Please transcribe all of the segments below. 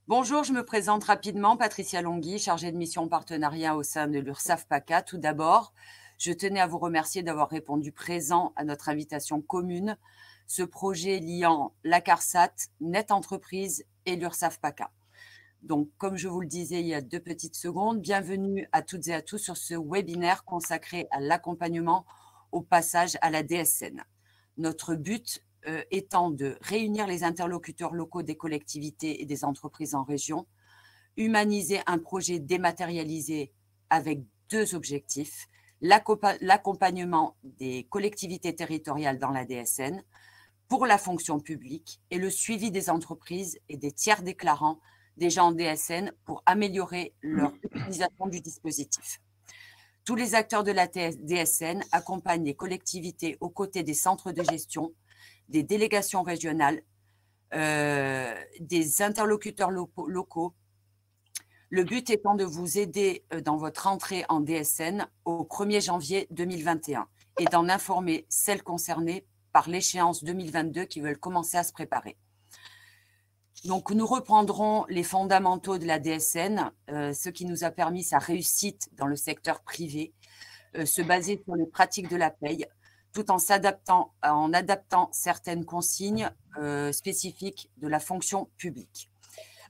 Bonjour, je me présente rapidement, Patricia Longhi, chargée de mission partenariat au sein de l'URSSAF PACA. Tout d'abord, je tenais à vous remercier d'avoir répondu présent à notre invitation commune, ce projet liant la CARSAT, Net Entreprise et l'URSSAF PACA. Donc, comme je vous le disais il y a 2 petites secondes, bienvenue à toutes et à tous sur ce webinaire consacré à l'accompagnement au passage à la DSN. Notre but étant de réunir les interlocuteurs locaux des collectivités et des entreprises en région, humaniser un projet dématérialisé avec 2 objectifs, l'accompagnement des collectivités territoriales dans la DSN pour la fonction publique et le suivi des entreprises et des tiers déclarants déjà en DSN pour améliorer leur utilisation du dispositif. Tous les acteurs de la DSN accompagnent les collectivités aux côtés des centres de gestion, des délégations régionales, des interlocuteurs locaux. Le but étant de vous aider dans votre entrée en DSN au 1er janvier 2021 et d'en informer celles concernées par l'échéance 2022 qui veulent commencer à se préparer. Donc, nous reprendrons les fondamentaux de la DSN, ce qui nous a permis sa réussite dans le secteur privé, se baser sur les pratiques de la paye, tout en adaptant certaines consignes spécifiques de la fonction publique.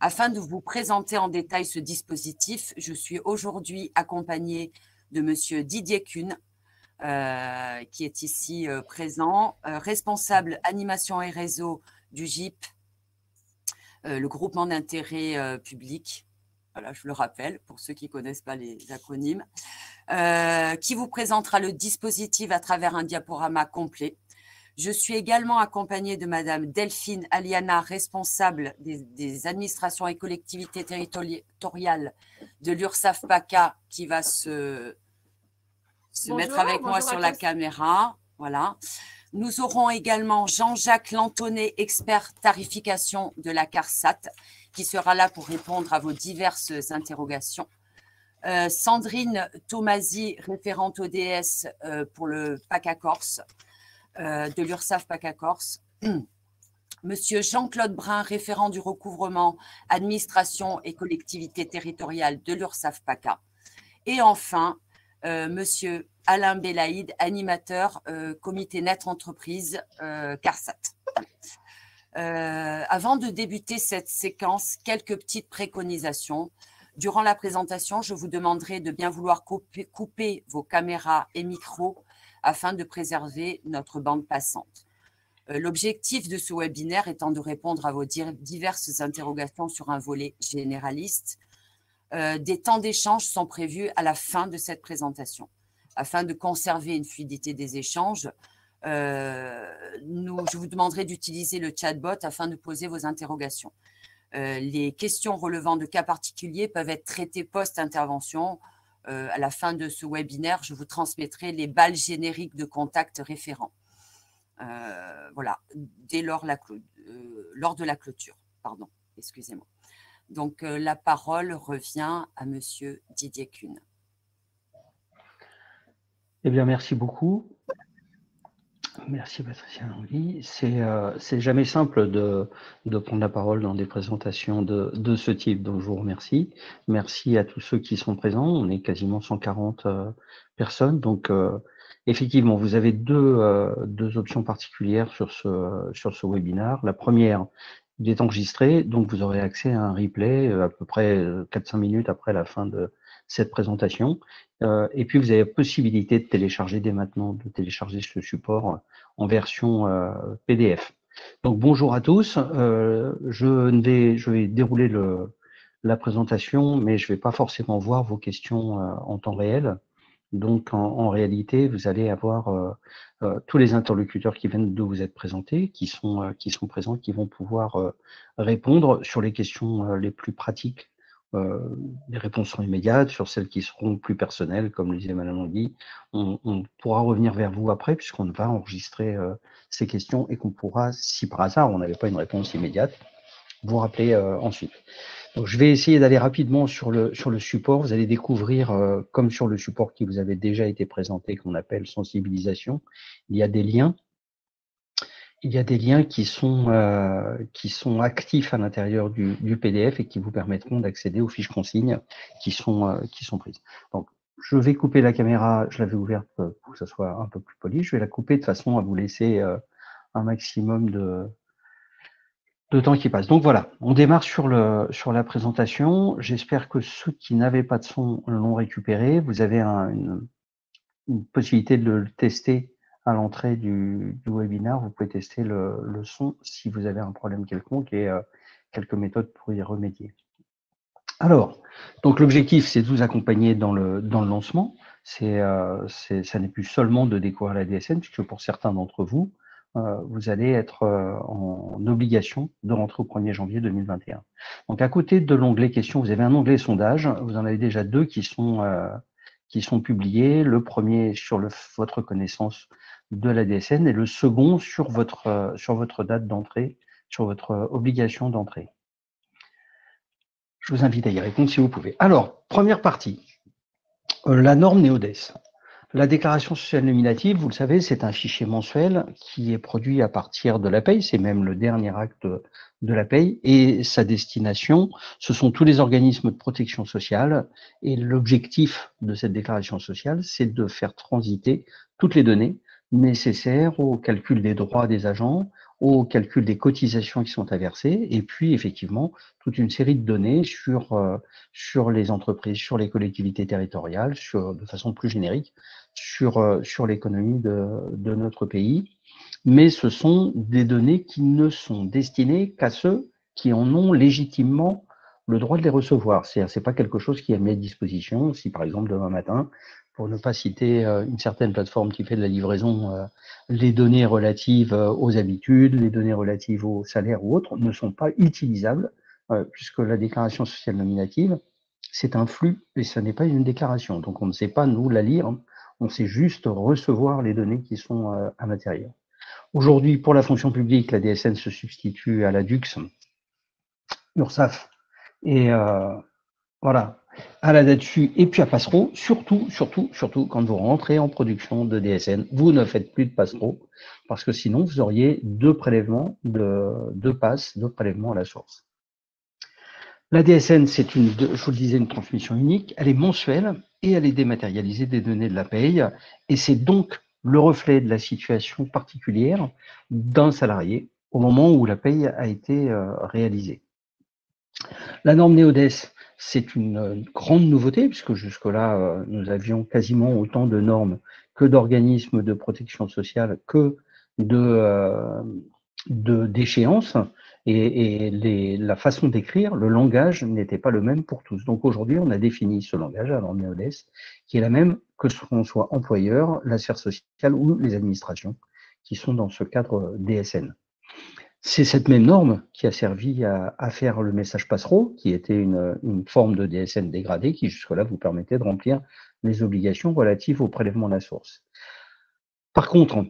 Afin de vous présenter en détail ce dispositif, je suis aujourd'hui accompagnée de Monsieur Didier Kuhn, qui est ici présent, responsable animation et réseau du GIP, le groupement d'intérêt public, voilà, je le rappelle pour ceux qui ne connaissent pas les acronymes, qui vous présentera le dispositif à travers un diaporama complet. Je suis également accompagnée de Madame Delphine Aliana, responsable des administrations et collectivités territoriales de l'URSSAF PACA, qui va se mettre avec moi sur la caméra. Voilà. Nous aurons également Jean-Jacques Lantonnet, expert tarification de la CARSAT, qui sera là pour répondre à vos diverses interrogations. Sandrine Tomasi, référente ODS pour le PACA Corse, de l'URSSAF PACA Corse. Monsieur Jean-Claude Brun, référent du recouvrement administration et collectivité territoriale de l'URSSAF PACA. Et enfin, Monsieur Alain Belaïd, animateur comité Net Entreprise CARSAT. Avant de débuter cette séquence, quelques petites préconisations. Durant la présentation, je vous demanderai de bien vouloir couper vos caméras et micros afin de préserver notre bande passante. L'objectif de ce webinaire étant de répondre à vos diverses interrogations sur un volet généraliste. Des temps d'échange sont prévus à la fin de cette présentation. Afin de conserver une fluidité des échanges, je vous demanderai d'utiliser le chatbot afin de poser vos interrogations. Les questions relevant de cas particuliers peuvent être traitées post-intervention. À la fin de ce webinaire, je vous transmettrai les balles génériques de contact référents. Voilà, lors de la clôture. Pardon, excusez-moi. Donc, la parole revient à Monsieur Didier Kuhn. Eh bien, merci beaucoup. Merci Patricia Longhi. C'est jamais simple de prendre la parole dans des présentations de ce type, donc je vous remercie. Merci à tous ceux qui sont présents. On est quasiment 140 personnes, donc effectivement, vous avez deux options particulières sur ce webinaire. La première, il est enregistré, donc vous aurez accès à un replay à peu près 4-5 minutes après la fin de cette présentation. Et puis, vous avez la possibilité de télécharger dès maintenant, de télécharger ce support en version PDF. Donc, bonjour à tous. Je vais dérouler la présentation, mais je ne vais pas forcément voir vos questions en temps réel. Donc, en réalité, vous allez avoir tous les interlocuteurs qui viennent de vous être présentés, qui sont présents, qui vont pouvoir répondre sur les questions les plus pratiques. Les réponses seront immédiates. Sur celles qui seront plus personnelles, comme le disait Madame Longhi, on pourra revenir vers vous après, puisqu'on va enregistrer ces questions et qu'on pourra, si par hasard on n'avait pas une réponse immédiate, vous rappeler ensuite. Donc, je vais essayer d'aller rapidement sur le support. Vous allez découvrir, comme sur le support qui vous avait déjà été présenté, qu'on appelle sensibilisation, il y a des liens. il y a des liens qui sont actifs à l'intérieur du PDF et qui vous permettront d'accéder aux fiches consignes qui sont prises. Donc, je vais couper la caméra, je l'avais ouverte pour que ça soit un peu plus poli. Je vais la couper de façon à vous laisser un maximum de temps qui passe. Donc voilà, on démarre sur la présentation. J'espère que ceux qui n'avaient pas de son l'ont récupéré. Vous avez une possibilité de le tester à l'entrée du webinaire. Vous pouvez tester le son si vous avez un problème quelconque et quelques méthodes pour y remédier. Alors, donc l'objectif, c'est de vous accompagner dans le lancement. Ça n'est plus seulement de découvrir la DSN, puisque pour certains d'entre vous, vous allez être en obligation de rentrer au 1er janvier 2021. Donc, à côté de l'onglet questions, vous avez un onglet sondage. Vous en avez déjà deux qui sont publiés. Le premier sur votre connaissance de la DSN et le second sur votre date d'entrée, sur votre obligation d'entrée. Je vous invite à y répondre si vous pouvez. Alors, première partie, la norme NeoDES. La déclaration sociale nominative, vous le savez, c'est un fichier mensuel qui est produit à partir de la paye, c'est même le dernier acte de la paye, et sa destination, ce sont tous les organismes de protection sociale, et l'objectif de cette déclaration sociale, c'est de faire transiter toutes les données nécessaires au calcul des droits des agents, au calcul des cotisations qui sont à verser, et puis effectivement, toute une série de données sur les entreprises, sur les collectivités territoriales, de façon plus générique, sur l'économie de notre pays. Mais ce sont des données qui ne sont destinées qu'à ceux qui en ont légitimement le droit de les recevoir. C'est-à-dire, c'est pas quelque chose qui est mis à disposition. Si par exemple demain matin, pour ne pas citer une certaine plateforme qui fait de la livraison, les données relatives aux habitudes, les données relatives aux salaires ou autres ne sont pas utilisables, puisque la déclaration sociale nominative, c'est un flux et ce n'est pas une déclaration. Donc on ne sait pas, nous, la lire, on sait juste recevoir les données qui sont à l'intérieur. Aujourd'hui, pour la fonction publique, la DSN se substitue à la DUX, URSSAF, et voilà, à la DATSU et puis à Passereau. Surtout, quand vous rentrez en production de DSN, vous ne faites plus de Passereau, parce que sinon, vous auriez deux prélèvements, deux passes, deux prélèvements à la source. La DSN, c'est je vous le disais, une transmission unique. Elle est mensuelle et elle est dématérialisée des données de la paye. Et c'est donc le reflet de la situation particulière d'un salarié au moment où la paye a été réalisée. La norme NeoDES, c'est une grande nouveauté, puisque jusque-là, nous avions quasiment autant de normes que d'organismes de protection sociale que d'échéances. Et la façon d'écrire, le langage n'était pas le même pour tous. Donc aujourd'hui, on a défini ce langage, alors NeoDES, qui est la même que ce qu'on soit employeur, la sphère sociale ou les administrations qui sont dans ce cadre DSN. C'est cette même norme qui a servi à faire le message passereau, qui était une forme de DSN dégradée, qui jusque-là vous permettait de remplir les obligations relatives au prélèvement à la source. Par contre,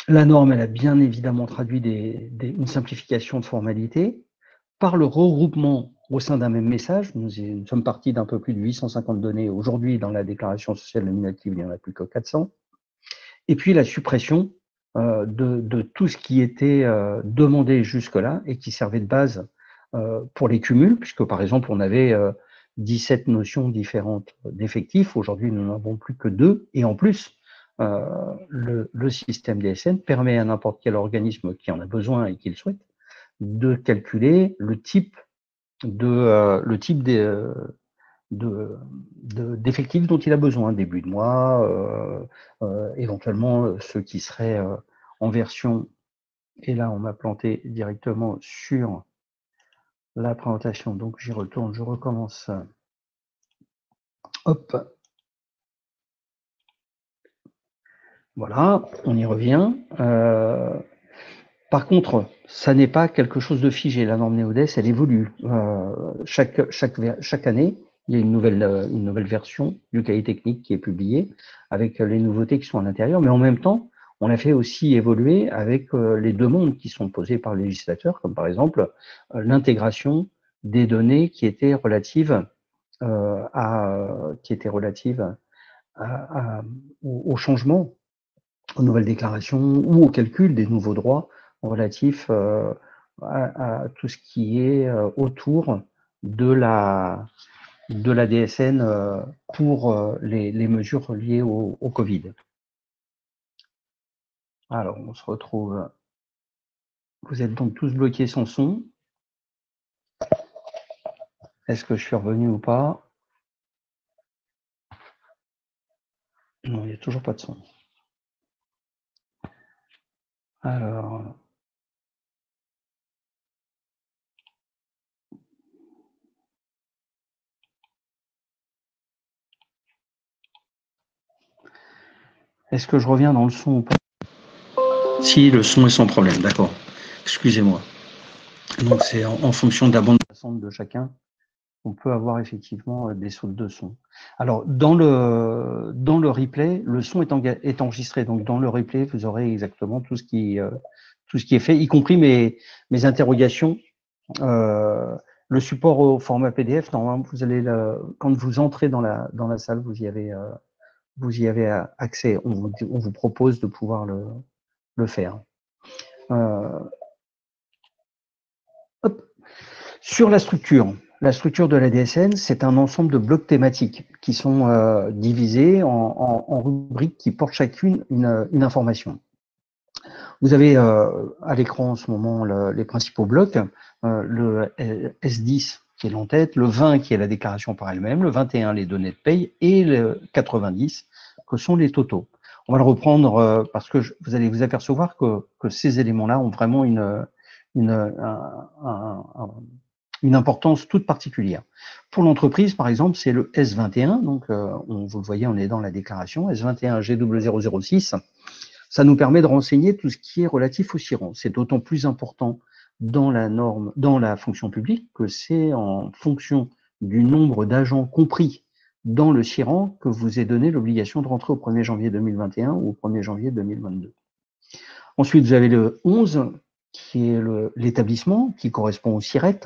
la norme, elle a bien évidemment traduit une simplification de formalité par le regroupement au sein d'un même message. Nous sommes partis d'un peu plus de 850 données. Aujourd'hui, dans la déclaration sociale nominative, il n'y en a plus que 400. Et puis la suppression de tout ce qui était demandé jusque-là et qui servait de base pour les cumuls, puisque par exemple, on avait 17 notions différentes d'effectifs. Aujourd'hui, nous n'en avons plus que 2. Et en plus, le système DSN permet à n'importe quel organisme qui en a besoin et qui le souhaite de calculer le type d'effectifs dont il a besoin, début de mois, éventuellement ceux qui seraient en version, et là on m'a planté directement sur la présentation, donc j'y retourne, je recommence. Hop. Voilà, on y revient. Par contre, ça n'est pas quelque chose de figé. La norme NeoDES, elle évolue. Chaque année, il y a une nouvelle version du cahier technique qui est publiée avec les nouveautés qui sont à l'intérieur, mais en même temps, on l'a fait aussi évoluer avec les demandes qui sont posées par le législateur, comme par exemple l'intégration des données qui étaient relatives au changement aux nouvelles déclarations ou au calcul des nouveaux droits relatifs à tout ce qui est autour de la DSN pour les mesures liées au Covid. Alors, on se retrouve. Vous êtes donc tous bloqués sans son. Est-ce que je suis revenu ou pas? Non, il n'y a toujours pas de son. Alors, est-ce que je reviens dans le son ou pas? Si, le son est sans problème, d'accord. Excusez-moi. Donc, c'est en fonction de la bande passante de chacun, on peut avoir effectivement des sautes de son. Alors, dans le replay, le son est enregistré. Donc, dans le replay, vous aurez exactement tout ce qui est fait, y compris mes interrogations. Le support au format PDF, normalement, vous allez quand vous entrez dans la salle, vous y avez accès. On vous propose de pouvoir le faire. Hop. Sur la structure de la DSN, c'est un ensemble de blocs thématiques qui sont divisés en rubriques qui portent chacune une information. Vous avez à l'écran en ce moment les principaux blocs, le S10 qui est l'entête, le 20 qui est la déclaration par elle-même, le 21 les données de paye et le 90 que sont les totaux. On va le reprendre parce que vous allez vous apercevoir que ces éléments-là ont vraiment une importance toute particulière. Pour l'entreprise, par exemple, c'est le S21, donc vous le voyez, on est dans la déclaration, S21 GW006. Ça nous permet de renseigner tout ce qui est relatif au CIRAN. C'est d'autant plus important dans la norme, dans la fonction publique, que c'est en fonction du nombre d'agents compris dans le CIRAN que vous est donné l'obligation de rentrer au 1er janvier 2021 ou au 1er janvier 2022. Ensuite, vous avez le 11, qui est l'établissement, qui correspond au CIRET,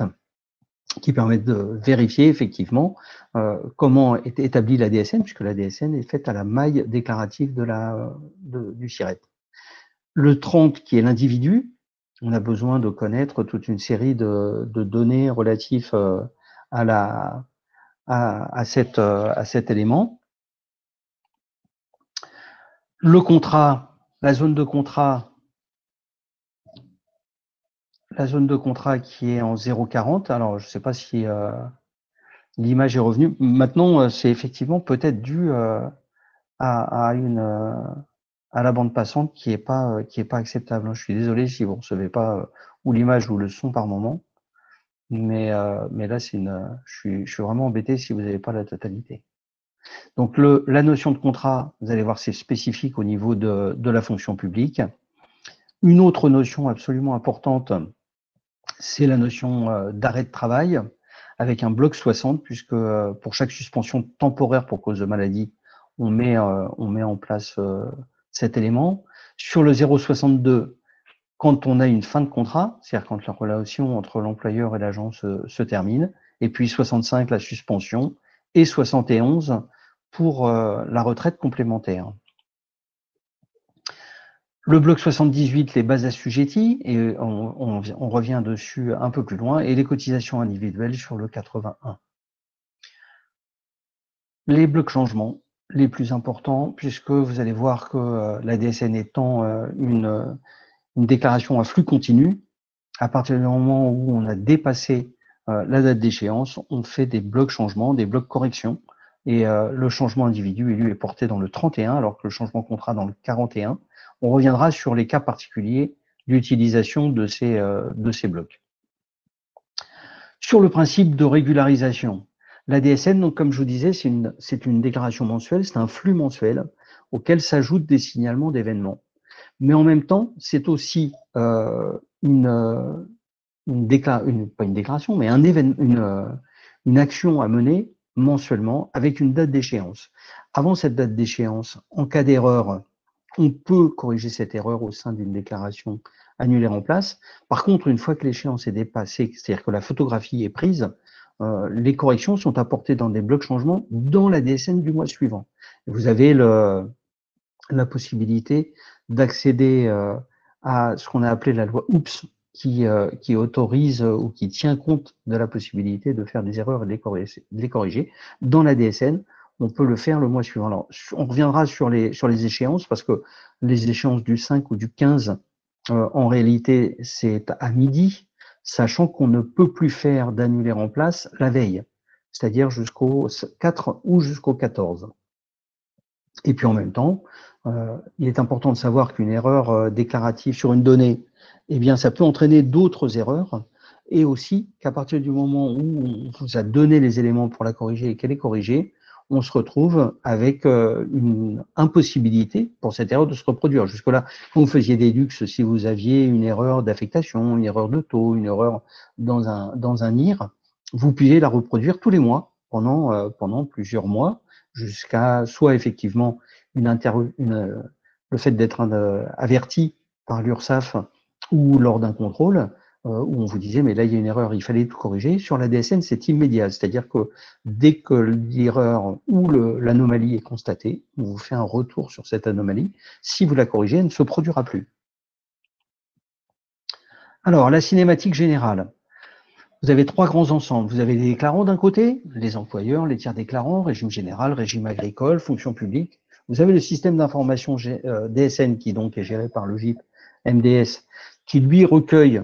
qui permet de vérifier effectivement comment est établie la DSN, puisque la DSN est faite à la maille déclarative du CIRET. Le 30, qui est l'individu, on a besoin de connaître toute une série de données relatives à cet élément. Le contrat, la zone de contrat qui est en 0,40. Alors, je ne sais pas si l'image est revenue. Maintenant, c'est effectivement peut-être dû à la bande passante qui est pas acceptable. Je suis désolé si vous recevez pas ou l'image ou le son par moment, mais là je suis vraiment embêté si vous n'avez pas la totalité. Donc la notion de contrat, vous allez voir, c'est spécifique au niveau de la fonction publique. Une autre notion absolument importante, c'est la notion d'arrêt de travail avec un bloc 60, puisque pour chaque suspension temporaire pour cause de maladie, on met en place cet élément. Sur le 0,62, quand on a une fin de contrat, c'est-à-dire quand la relation entre l'employeur et l'agent se termine, et puis 65, la suspension, et 71 pour la retraite complémentaire. Le bloc 78, les bases assujetties, et on revient dessus un peu plus loin, et les cotisations individuelles sur le 81. Les blocs changements, les plus importants, puisque vous allez voir que la DSN étant une déclaration à flux continu, à partir du moment où on a dépassé la date d'échéance, on fait des blocs changements, des blocs corrections, et le changement individu, lui, est porté dans le 31, alors que le changement contrat dans le 41. On reviendra sur les cas particuliers d'utilisation de ces blocs. Sur le principe de régularisation, la DSN, donc, comme je vous disais, c'est une déclaration mensuelle, c'est un flux mensuel auquel s'ajoutent des signalements d'événements. Mais en même temps, c'est aussi pas une déclaration, mais une action à mener mensuellement avec une date d'échéance. Avant cette date d'échéance, en cas d'erreur, on peut corriger cette erreur au sein d'une déclaration annulaire en place. Par contre, une fois que l'échéance est dépassée, c'est-à-dire que la photographie est prise, les corrections sont apportées dans des blocs changements dans la DSN du mois suivant. Vous avez la possibilité d'accéder à ce qu'on a appelé la loi OOPS, qui autorise ou qui tient compte de la possibilité de faire des erreurs et de les corriger. Dans la DSN, on peut le faire le mois suivant. Alors, on reviendra sur les échéances, parce que les échéances du 5 ou du 15, en réalité, c'est à midi, sachant qu'on ne peut plus faire d'annulé en place la veille, c'est-à-dire jusqu'au 4 ou jusqu'au 14. Et puis en même temps, il est important de savoir qu'une erreur déclarative sur une donnée, eh bien, ça peut entraîner d'autres erreurs, et aussi qu'à partir du moment où on vous a donné les éléments pour la corriger et qu'elle est corrigée, on se retrouve avec une impossibilité pour cette erreur de se reproduire. Jusque-là, quand vous faisiez des luxes, si vous aviez une erreur d'affectation, une erreur de taux, une erreur dans un IR, vous pouviez la reproduire tous les mois pendant plusieurs mois, jusqu'à soit effectivement le fait d'être averti par l'URSSAF ou lors d'un contrôle, où on vous disait mais là il y a une erreur, il fallait tout corriger. Sur la DSN, c'est immédiat, c'est-à-dire que dès que l'erreur ou l'anomalie est constatée, on vous fait un retour sur cette anomalie. Si vous la corrigez, elle ne se produira plus. Alors, la cinématique générale. Vous avez trois grands ensembles. Vous avez les déclarants d'un côté, les employeurs, les tiers déclarants, régime général, régime agricole, fonction publique. Vous avez le système d'information DSN qui donc est géré par le VIP MDS, qui lui recueille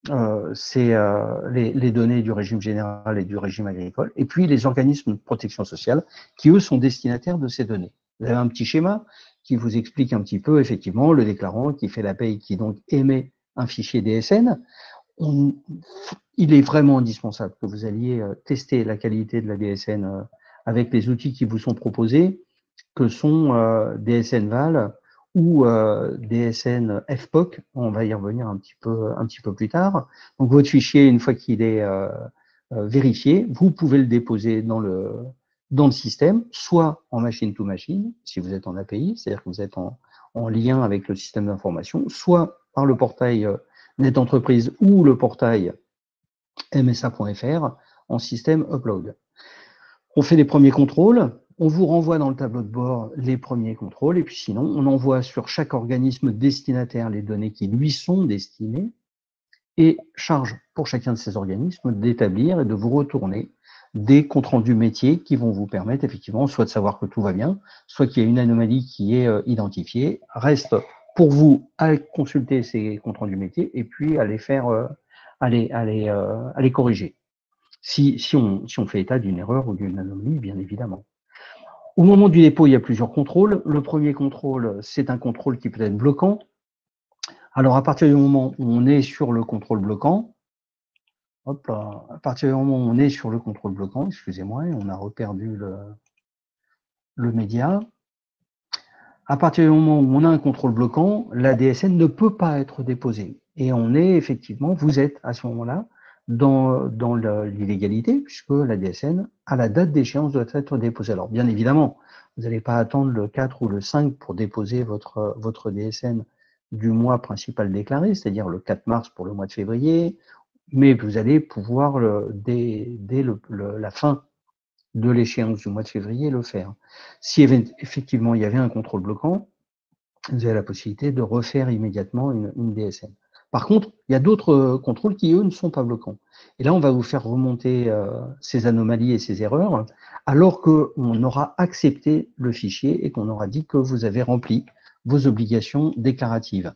les données du régime général et du régime agricole, et puis les organismes de protection sociale qui, eux, sont destinataires de ces données. Vous avez un petit schéma qui vous explique un petit peu, effectivement, le déclarant qui fait la paye, qui donc émet un fichier DSN. Il est vraiment indispensable que vous alliez tester la qualité de la DSN avec les outils qui vous sont proposés, que sont DSN Val ou DSN FPOC. On va y revenir un petit peu plus tard. Donc votre fichier, une fois qu'il est vérifié, vous pouvez le déposer dans le système, soit en machine to machine, si vous êtes en API, c'est-à-dire que vous êtes en lien avec le système d'information, soit par le portail NetEntreprise ou le portail msa.fr en système upload. On fait les premiers contrôles, on vous renvoie dans le tableau de bord les premiers contrôles, et puis sinon, on envoie sur chaque organisme destinataire les données qui lui sont destinées, et charge pour chacun de ces organismes d'établir et de vous retourner des comptes rendus métiers qui vont vous permettre effectivement soit de savoir que tout va bien, soit qu'il y a une anomalie qui est identifiée. Reste pour vous à consulter ces comptes rendus métiers et puis à les faire, à les corriger. Si on fait état d'une erreur ou d'une anomalie, bien évidemment. Au moment du dépôt, il y a plusieurs contrôles. Le premier contrôle, c'est un contrôle qui peut être bloquant. Alors, à partir du moment où on est sur le contrôle bloquant, hop là, à partir du moment où on est sur le contrôle bloquant, excusez-moi, on a reperdu le média. À partir du moment où on a un contrôle bloquant, la DSN ne peut pas être déposée. Et on est effectivement, vous êtes à ce moment-là dans l'illégalité, puisque la DSN, à la date d'échéance, doit être déposée. Alors, bien évidemment, vous n'allez pas attendre le 4 ou le 5 pour déposer votre DSN du mois principal déclaré, c'est-à-dire le 4 mars pour le mois de février, mais vous allez pouvoir, dès la fin de l'échéance du mois de février, le faire. Si effectivement il y avait un contrôle bloquant, vous avez la possibilité de refaire immédiatement une DSN. Par contre, il y a d'autres contrôles qui, eux, ne sont pas bloquants. Et là, on va vous faire remonter ces anomalies et ces erreurs, alors qu'on aura accepté le fichier et qu'on aura dit que vous avez rempli vos obligations déclaratives.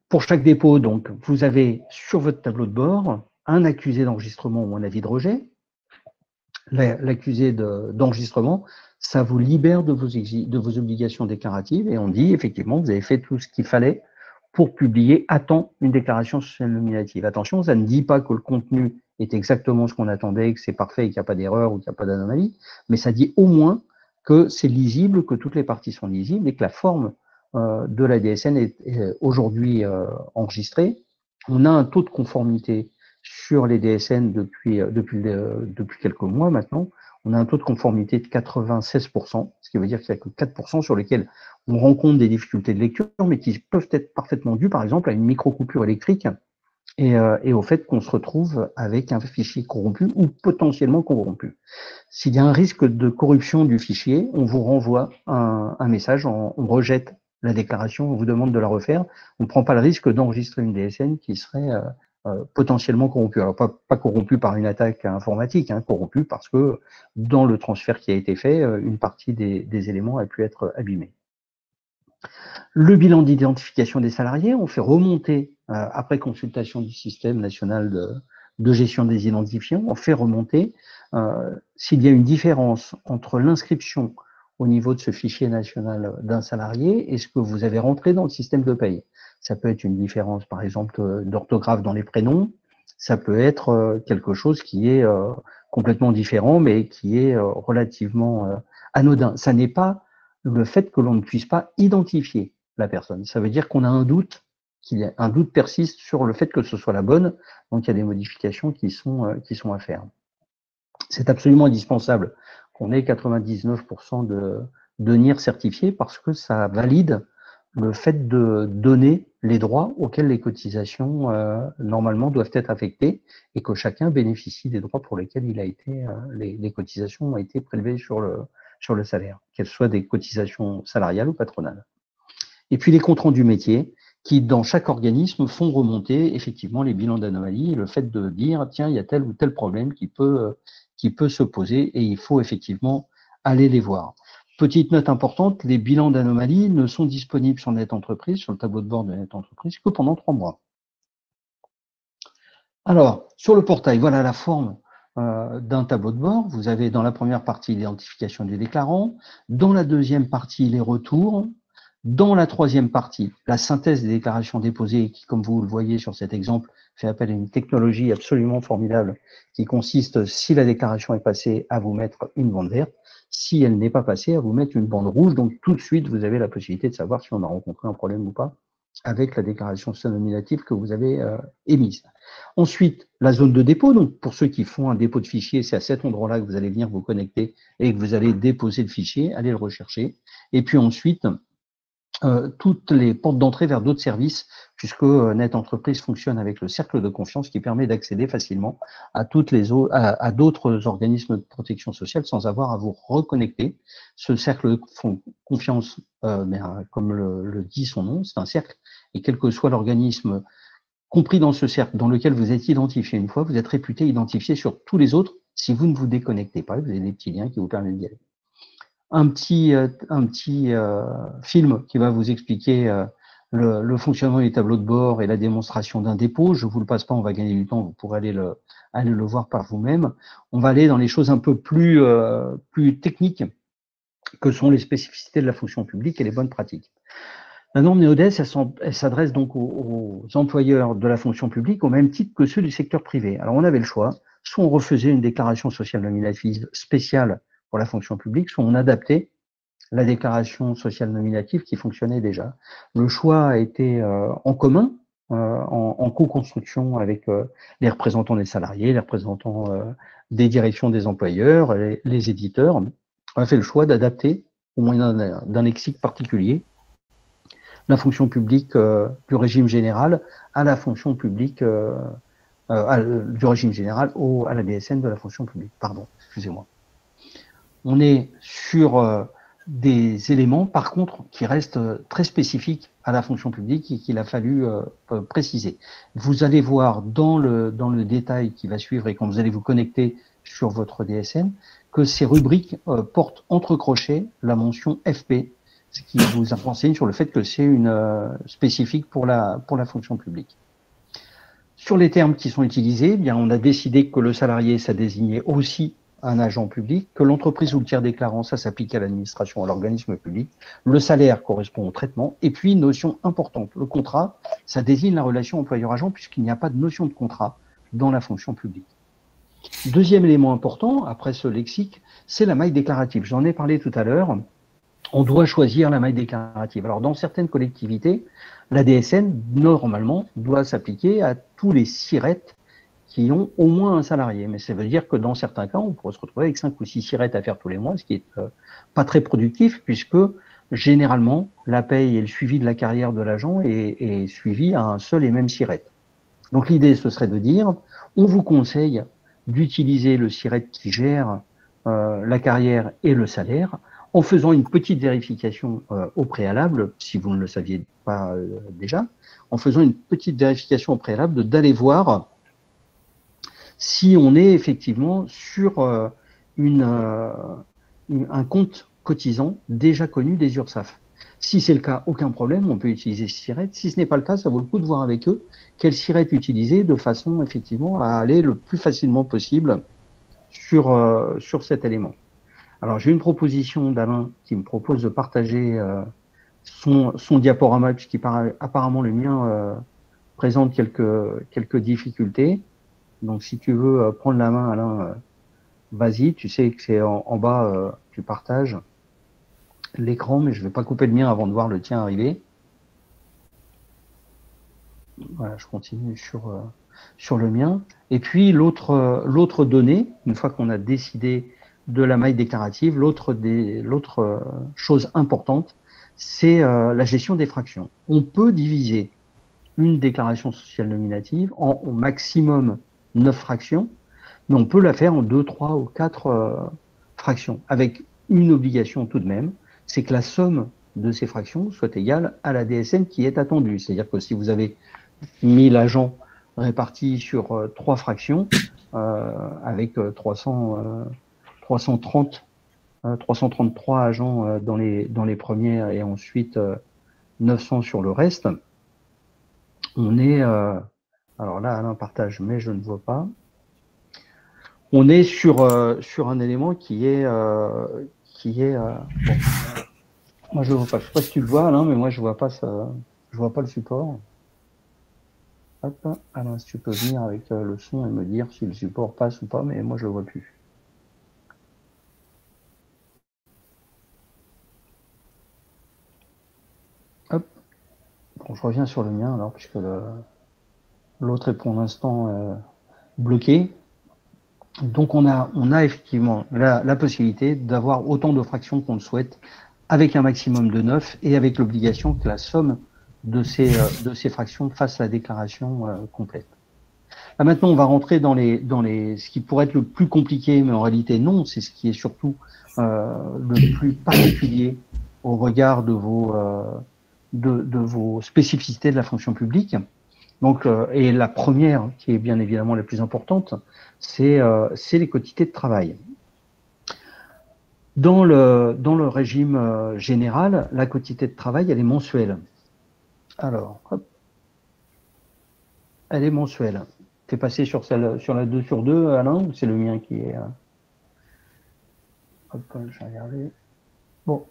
Pour chaque dépôt, donc, vous avez sur votre tableau de bord un accusé d'enregistrement ou un avis de rejet. L'accusé d'enregistrement, ça vous libère de vos obligations déclaratives et on dit effectivement vous avez fait tout ce qu'il fallait pour publier à temps une déclaration sociale nominative. Attention, ça ne dit pas que le contenu est exactement ce qu'on attendait, que c'est parfait et qu'il n'y a pas d'erreur ou qu'il n'y a pas d'anomalie, mais ça dit au moins que c'est lisible, que toutes les parties sont lisibles et que la forme de la DSN est aujourd'hui enregistrée. On a un taux de conformité sur les DSN depuis quelques mois maintenant. On a un taux de conformité de 96%, ce qui veut dire qu'il n'y a que 4% sur lesquels on rencontre des difficultés de lecture, mais qui peuvent être parfaitement dues, par exemple, à une micro-coupure électrique et au fait qu'on se retrouve avec un fichier corrompu ou potentiellement corrompu. S'il y a un risque de corruption du fichier, on vous renvoie un message, on rejette la déclaration, on vous demande de la refaire. On ne prend pas le risque d'enregistrer une DSN qui serait potentiellement corrompue. Alors pas corrompue par une attaque informatique, hein, corrompue parce que dans le transfert qui a été fait, une partie des éléments a pu être abîmée. Le bilan d'identification des salariés, on fait remonter, après consultation du système national de gestion des identifiants, on fait remonter s'il y a une différence entre l'inscription au niveau de ce fichier national d'un salarié et ce que vous avez rentré dans le système de paye. Ça peut être une différence, par exemple, d'orthographe dans les prénoms, ça peut être quelque chose qui est complètement différent, mais qui est relativement anodin. Ça n'est pas le fait que l'on ne puisse pas identifier la personne. Ça veut dire qu'on a un doute, un doute persiste sur le fait que ce soit la bonne, donc il y a des modifications qui sont à faire. C'est absolument indispensable qu'on ait 99% de NIR certifiés parce que ça valide le fait de donner les droits auxquels les cotisations normalement doivent être affectées et que chacun bénéficie des droits pour lesquels il a été, les cotisations ont été prélevées sur le salaire, qu'elles soient des cotisations salariales ou patronales. Et puis les comptes rendus métiers qui, dans chaque organisme, font remonter effectivement les bilans d'anomalies, le fait de dire, tiens, il y a tel ou tel problème qui peut se poser et il faut effectivement aller les voir. Petite note importante, les bilans d'anomalies ne sont disponibles sur Net Entreprise, sur le tableau de bord de Net Entreprise, que pendant 3 mois. Alors, sur le portail, voilà la forme d'un tableau de bord. Vous avez dans la première partie l'identification du déclarant, dans la deuxième partie les retours, dans la troisième partie la synthèse des déclarations déposées qui, comme vous le voyez sur cet exemple, fait appel à une technologie absolument formidable qui consiste, si la déclaration est passée, à vous mettre une bande verte, si elle n'est pas passée, à vous mettre une bande rouge. Donc tout de suite, vous avez la possibilité de savoir si on a rencontré un problème ou pas avec la déclaration sociale nominative que vous avez émise. Ensuite, la zone de dépôt. Donc, pour ceux qui font un dépôt de fichier, c'est à cet endroit-là que vous allez venir vous connecter et que vous allez déposer le fichier, aller le rechercher. Et puis ensuite, toutes les portes d'entrée vers d'autres services, puisque Net Entreprise fonctionne avec le cercle de confiance qui permet d'accéder facilement à à d'autres organismes de protection sociale sans avoir à vous reconnecter. Ce cercle de confiance, comme le dit son nom, c'est un cercle, et quel que soit l'organisme compris dans ce cercle dans lequel vous êtes identifié une fois, vous êtes réputé identifié sur tous les autres si vous ne vous déconnectez pas. Vous avez des petits liens qui vous permettent d'y aller. Un petit film qui va vous expliquer le fonctionnement du tableau de bord et la démonstration d'un dépôt. Je vous le passe pas, on va gagner du temps, vous pourrez aller le voir par vous-même. On va aller dans les choses un peu plus techniques que sont les spécificités de la fonction publique et les bonnes pratiques. La norme NeoDes, elle s'adresse donc aux employeurs de la fonction publique au même titre que ceux du secteur privé. Alors on avait le choix, soit on refaisait une déclaration sociale nominative spéciale pour la fonction publique, soit on adaptait la déclaration sociale nominative qui fonctionnait déjà. Le choix a été en commun, en co-construction avec les représentants des salariés, les représentants des directions des employeurs, les éditeurs. On a fait le choix d'adapter, au moyen d'un lexique particulier, la fonction publique du régime général à la fonction publique du régime général à la DSN de la fonction publique. Pardon, excusez-moi. On est sur des éléments, par contre, qui restent très spécifiques à la fonction publique et qu'il a fallu préciser. Vous allez voir dans le détail qui va suivre et quand vous allez vous connecter sur votre DSN que ces rubriques portent entre crochets la mention FP, ce qui vous renseigne sur le fait que c'est une spécifique pour la fonction publique. Sur les termes qui sont utilisés, eh bien, on a décidé que le salarié, ça désignait aussi un agent public, que l'entreprise ou le tiers déclarant, ça s'applique à l'administration, à l'organisme public. Le salaire correspond au traitement. Et puis, notion importante, le contrat, ça désigne la relation employeur-agent puisqu'il n'y a pas de notion de contrat dans la fonction publique. Deuxième élément important, après ce lexique, c'est la maille déclarative. J'en ai parlé tout à l'heure. On doit choisir la maille déclarative. Alors, dans certaines collectivités, la DSN, normalement, doit s'appliquer à tous les SIRET qui ont au moins un salarié. Mais ça veut dire que dans certains cas, on pourrait se retrouver avec 5 ou 6 SIRET à faire tous les mois, ce qui est pas très productif, puisque généralement, la paye et le suivi de la carrière de l'agent est suivi à un seul et même SIRET. Donc l'idée, ce serait de dire, on vous conseille d'utiliser le SIRET qui gère la carrière et le salaire, en faisant une petite vérification au préalable, si vous ne le saviez pas déjà, en faisant une petite vérification au préalable d'aller voir si on est effectivement sur un compte cotisant déjà connu des URSSAF. Si c'est le cas, aucun problème, on peut utiliser SIRET. Si ce n'est pas le cas, ça vaut le coup de voir avec eux quel SIRET utiliser de façon effectivement à aller le plus facilement possible sur cet élément. Alors j'ai une proposition d'Alain qui me propose de partager son diaporama, puisqu'il apparemment le mien présente quelques difficultés. Donc si tu veux prendre la main, Alain, vas-y, tu sais que c'est en bas, tu partages l'écran, mais je ne vais pas couper le mien avant de voir le tien arriver. Voilà, je continue sur le mien. Et puis l'autre donnée, une fois qu'on a décidé de la maille déclarative, l'autre chose importante, c'est la gestion des fractions. On peut diviser une déclaration sociale nominative en au maximum 9 fractions, mais on peut la faire en 2, 3 ou 4 fractions, avec une obligation tout de même, c'est que la somme de ces fractions soit égale à la DSN qui est attendue. C'est-à-dire que si vous avez 1000 agents répartis sur 3 fractions, avec 333 agents dans les premières et ensuite 900 sur le reste, on est, alors là Alain partage mais je ne vois pas, on est sur un élément qui est bon. Moi je le vois pas, je sais pas si tu le vois Alain, mais moi je vois pas ça, je vois pas le support. Hop, Alain, si tu peux venir avec le son et me dire si le support passe ou pas, mais moi je le vois plus. Hop, bon, je reviens sur le mien alors, puisque l'autre est pour l'instant bloqué. Donc on a effectivement la possibilité d'avoir autant de fractions qu'on le souhaite, avec un maximum de 9 et avec l'obligation que la somme de ces fractions fasse la déclaration complète. Là, maintenant, on va rentrer dans ce qui pourrait être le plus compliqué, mais en réalité non, c'est ce qui est surtout le plus particulier au regard de vos spécificités de la fonction publique. Donc, et la première, qui est bien évidemment la plus importante, c'est les quotités de travail. Dans le régime général, la quotité de travail, elle est mensuelle. Alors, hop, elle est mensuelle. T'es passé sur la 2 sur 2, Alain, ou c'est le mien qui est... Hop, je vais regarder. Bon,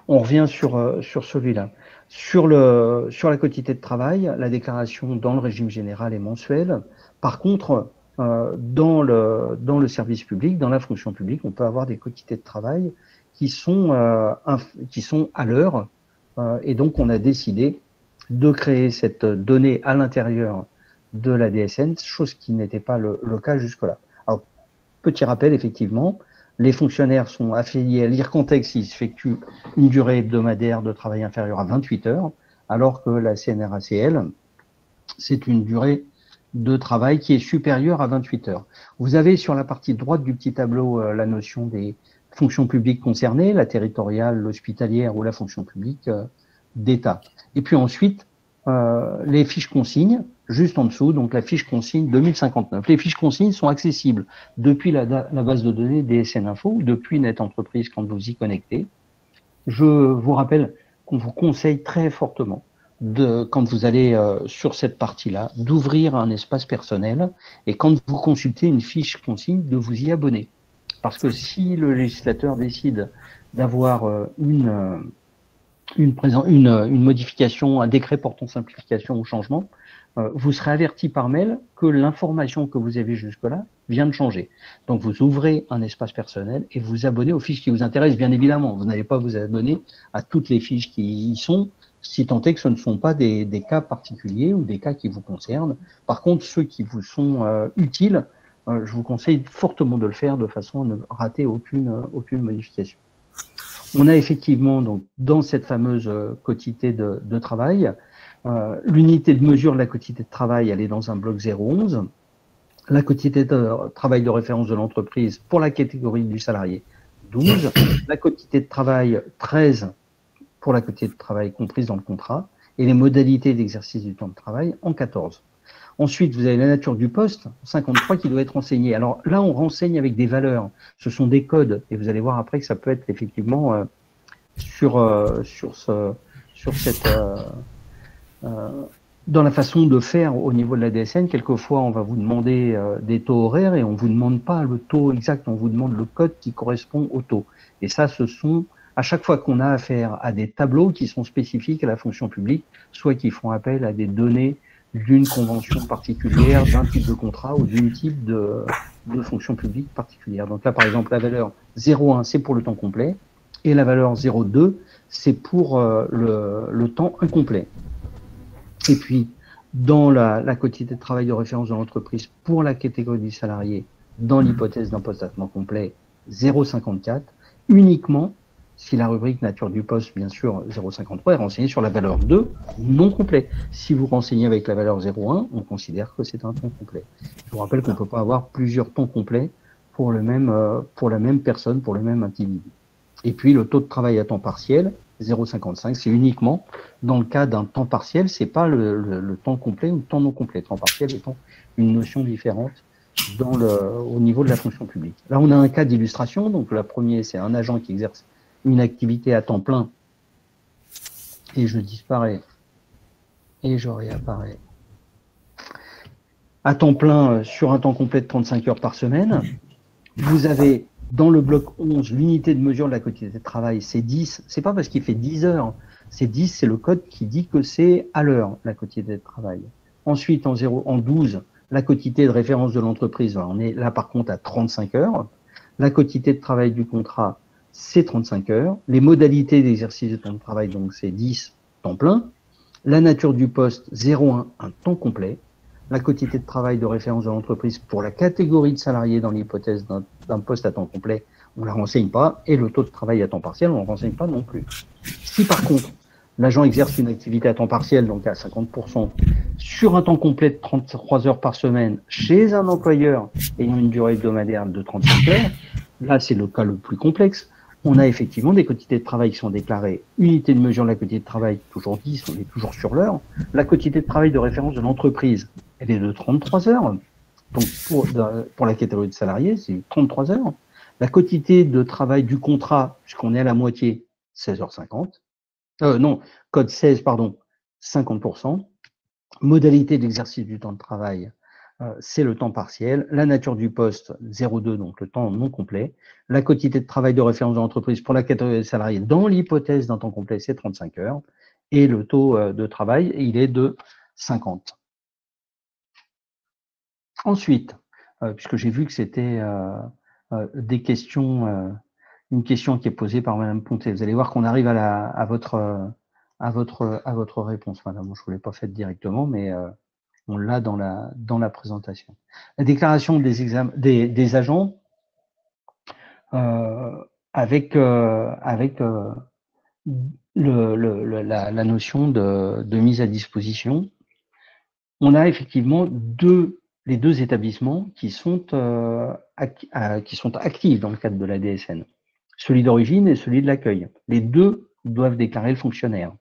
on revient sur celui-là. Sur la quotité de travail, la déclaration dans le régime général est mensuelle. Par contre, dans le service public, dans la fonction publique, on peut avoir des quotités de travail qui sont à l'heure. Et donc, on a décidé de créer cette donnée à l'intérieur de la DSN, chose qui n'était pas le cas jusque-là. Alors, petit rappel, effectivement, les fonctionnaires sont affiliés à l'IRCONTEX s'ils effectuent une durée hebdomadaire de travail inférieure à 28 heures, alors que la CNRACL, c'est une durée de travail qui est supérieure à 28 heures. Vous avez sur la partie droite du petit tableau la notion des fonctions publiques concernées, la territoriale, l'hospitalière ou la fonction publique d'État. Et puis ensuite, les fiches consignes, juste en dessous, donc la fiche consigne 2059. Les fiches consignes sont accessibles depuis la base de données DSN Info, depuis Net Entreprise quand vous y connectez. Je vous rappelle qu'on vous conseille très fortement, quand vous allez sur cette partie-là, d'ouvrir un espace personnel et quand vous consultez une fiche consigne, de vous y abonner. Parce que si le législateur décide d'avoir une modification, un décret portant simplification ou changement, vous serez averti par mail que l'information que vous avez jusque-là vient de changer. Donc vous ouvrez un espace personnel et vous abonnez aux fiches qui vous intéressent, bien évidemment. Vous n'allez pas vous abonner à toutes les fiches qui y sont, si tant est que ce ne sont pas des cas particuliers ou des cas qui vous concernent. Par contre, ceux qui vous sont utiles, je vous conseille fortement de le faire de façon à ne rater aucune modification. On a effectivement, donc, dans cette fameuse quotité de travail, L'unité de mesure de la quotité de travail, elle est dans un bloc 0,11. La quotité de travail de référence de l'entreprise pour la catégorie du salarié, 12. La quotité de travail, 13 pour la quotité de travail comprise dans le contrat. Et les modalités d'exercice du temps de travail en 14. Ensuite, vous avez la nature du poste, 53, qui doit être renseigné. Alors là, on renseigne avec des valeurs. Ce sont des codes. Et vous allez voir après que ça peut être effectivement dans la façon de faire au niveau de la DSN, quelquefois, on va vous demander des taux horaires et on ne vous demande pas le taux exact, on vous demande le code qui correspond au taux. Et ça, ce sont, à chaque fois qu'on a affaire à des tableaux qui sont spécifiques à la fonction publique, soit qui font appel à des données d'une convention particulière, d'un type de contrat ou d'un type de fonction publique particulière. Donc là, par exemple, la valeur 0,1, c'est pour le temps complet, et la valeur 0,2, c'est pour le temps incomplet. Et puis, dans la quotité de travail de référence de l'entreprise pour la catégorie du salarié, dans l'hypothèse d'un poste à temps complet, 0,54, uniquement si la rubrique nature du poste, bien sûr, 0,53, est renseignée sur la valeur 2, non complet. Si vous renseignez avec la valeur 0,1, on considère que c'est un temps complet. Je vous rappelle qu'on ne peut pas avoir plusieurs temps complets pour la même personne, pour le même individu. Et puis, le taux de travail à temps partiel, 0,55, c'est uniquement dans le cas d'un temps partiel, c'est pas le temps complet ou le temps non complet. Temps partiel étant une notion différente au niveau de la fonction publique. Là, on a un cas d'illustration. Donc, la première, c'est un agent qui exerce une activité à temps plein et je disparais et je réapparais à temps plein sur un temps complet de 35 heures par semaine. Vous avez dans le bloc 11, l'unité de mesure de la quotité de travail, c'est 10. C'est pas parce qu'il fait 10 heures. C'est 10, c'est le code qui dit que c'est à l'heure, la quotité de travail. Ensuite, en 12, la quotité de référence de l'entreprise, on est là par contre à 35 heures. La quotité de travail du contrat, c'est 35 heures. Les modalités d'exercice du temps de travail, donc c'est 10 temps plein. La nature du poste, 0,1, un temps complet. La quotité de travail de référence de l'entreprise pour la catégorie de salariés dans l'hypothèse d'un poste à temps complet, on ne la renseigne pas. Et le taux de travail à temps partiel, on ne le renseigne pas non plus. Si par contre, l'agent exerce une activité à temps partiel, donc à 50%, sur un temps complet de 33 heures par semaine, chez un employeur ayant une durée hebdomadaire de 35 heures, là c'est le cas le plus complexe, on a effectivement des quotités de travail qui sont déclarées. Unité de mesure de la quotité de travail, toujours 10, on est toujours sur l'heure. La quotité de travail de référence de l'entreprise, elle est de 33 heures. Donc pour la catégorie de salariés, c'est 33 heures. La quotité de travail du contrat, puisqu'on est à la moitié, 16h50. Non, code 16, pardon, 50%. Modalité d'exercice du temps de travail, c'est le temps partiel. La nature du poste, 0,2, donc le temps non complet. La quotité de travail de référence de l'entreprise pour la catégorie des salariés, dans l'hypothèse d'un temps complet, c'est 35 heures. Et le taux de travail, il est de 50. Ensuite, puisque j'ai vu que c'était des questions, une question qui est posée par Madame Pontet, vous allez voir qu'on arrive à votre réponse, madame. Je ne vous l'ai pas faite directement, mais on l'a dans la présentation. La déclaration des agents avec la notion de mise à disposition. On a effectivement les deux établissements qui sont actifs dans le cadre de la DSN. Celui d'origine et celui de l'accueil. Les deux doivent déclarer le fonctionnaire.